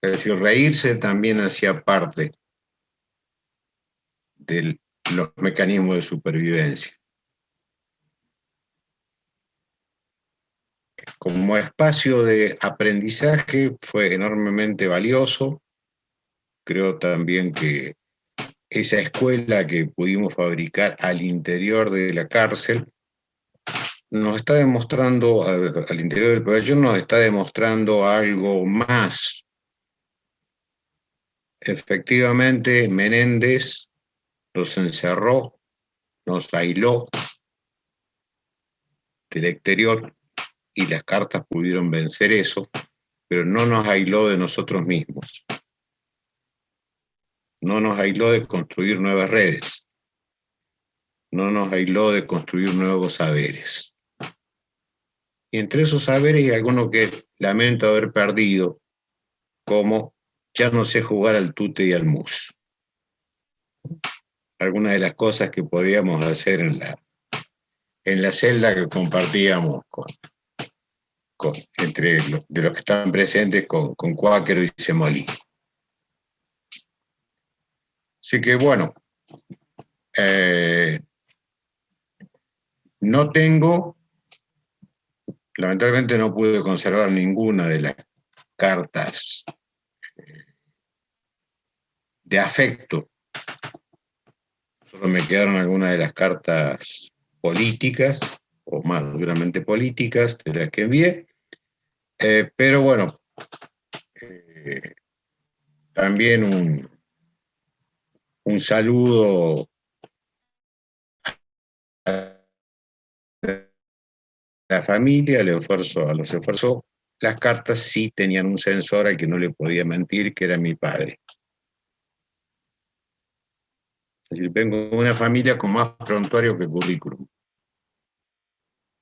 es decir, reírse también hacía parte de los mecanismos de supervivencia. Como espacio de aprendizaje fue enormemente valioso. Creo también que esa escuela que pudimos fabricar al interior de la cárcel nos está demostrando, al interior del pabellón, nos está demostrando algo más. Efectivamente, Menéndez nos encerró, nos aisló del exterior y las cartas pudieron vencer eso, pero no nos aisló de nosotros mismos. No nos aisló de construir nuevas redes. No nos aisló de construir nuevos saberes. Y entre esos saberes hay algunos que lamento haber perdido, como ya no sé jugar al tute y al mus. Algunas de las cosas que podíamos hacer en la celda que compartíamos entre de los que estaban presentes con Cuáquero y Semolí. Así que bueno, lamentablemente no pude conservar ninguna de las cartas de afecto. Solo me quedaron algunas de las cartas políticas, o más duramente políticas, de las que envié. Pero bueno, también un saludo a la familia, a los esfuerzos. Las cartas sí tenían un censor al que no le podía mentir, que era mi padre. Es decir, vengo de una familia con más prontuario que currículum.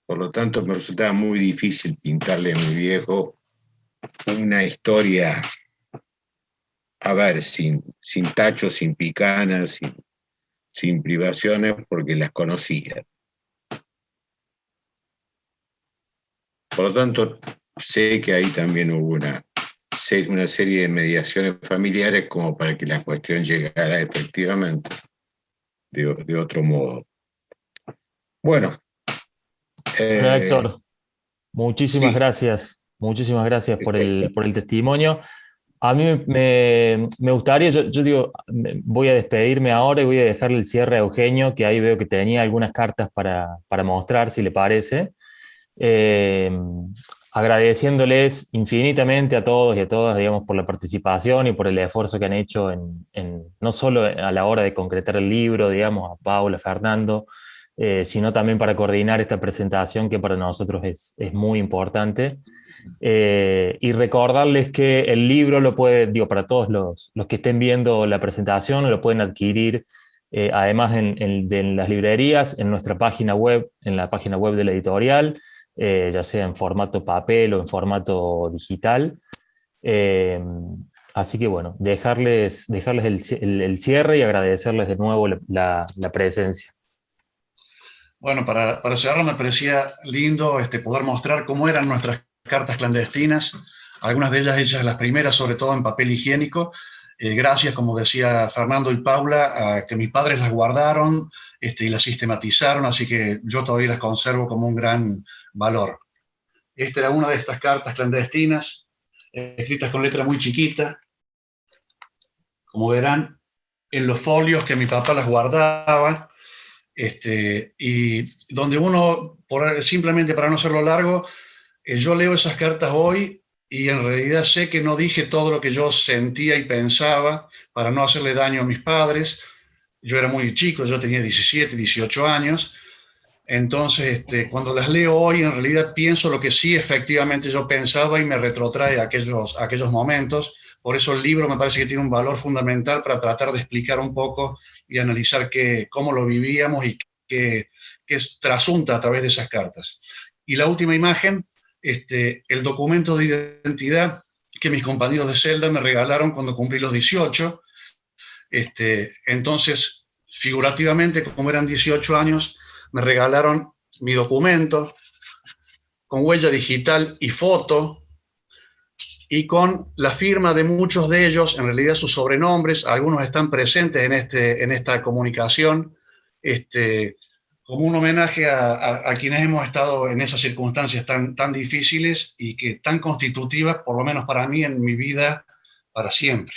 Por lo tanto, me resultaba muy difícil pintarle a mi viejo una historia, a ver, sin tachos, sin picanas, sin privaciones, porque las conocía. Por lo tanto, sé que ahí también hubo una serie de mediaciones familiares como para que la cuestión llegara efectivamente de otro modo. Bueno. Héctor, muchísimas sí. gracias. Muchísimas gracias por el testimonio. A mí me gustaría, yo digo, voy a despedirme ahora y voy a dejarle el cierre a Eugenio, que ahí veo que tenía algunas cartas para mostrar, si le parece. Agradeciéndoles infinitamente a todos y a todas, digamos, por la participación y por el esfuerzo que han hecho no solo a la hora de concretar el libro, digamos, a Paula, Fernando, sino también para coordinar esta presentación que para nosotros es muy importante. Y recordarles que el libro lo pueden, digo, para todos los que estén viendo la presentación, lo pueden adquirir además en las librerías, en nuestra página web, en la página web de la editorial, ya sea en formato papel o en formato digital. Así que bueno, dejarles el cierre y agradecerles de nuevo la presencia. Bueno, para cerrar me parecía lindo poder mostrar cómo eran nuestras cartas clandestinas, algunas de ellas hechas las primeras, sobre todo en papel higiénico. Gracias, como decía Fernando y Paula, a que mis padres las guardaron y las sistematizaron, así que yo todavía las conservo como un gran valor. Esta era una de estas cartas clandestinas, escritas con letra muy chiquita, como verán, en los folios que mi papá las guardaba, y donde uno, simplemente para no hacerlo largo, yo leo esas cartas hoy y en realidad sé que no dije todo lo que yo sentía y pensaba para no hacerle daño a mis padres. Yo era muy chico, yo tenía 17, 18 años. Entonces, cuando las leo hoy, en realidad pienso lo que sí efectivamente yo pensaba y me retrotrae a aquellos momentos. Por eso el libro me parece que tiene un valor fundamental para tratar de explicar un poco y analizar cómo lo vivíamos y qué trasunta a través de esas cartas. Y la última imagen, el documento de identidad que mis compañeros de celda me regalaron cuando cumplí los 18, Entonces, figurativamente, como eran 18 años, me regalaron mi documento con huella digital y foto, y con la firma de muchos de ellos, en realidad sus sobrenombres. Algunos están presentes en esta comunicación, como un homenaje a quienes hemos estado en esas circunstancias tan difíciles y que tan constitutivas, por lo menos para mí, en mi vida para siempre.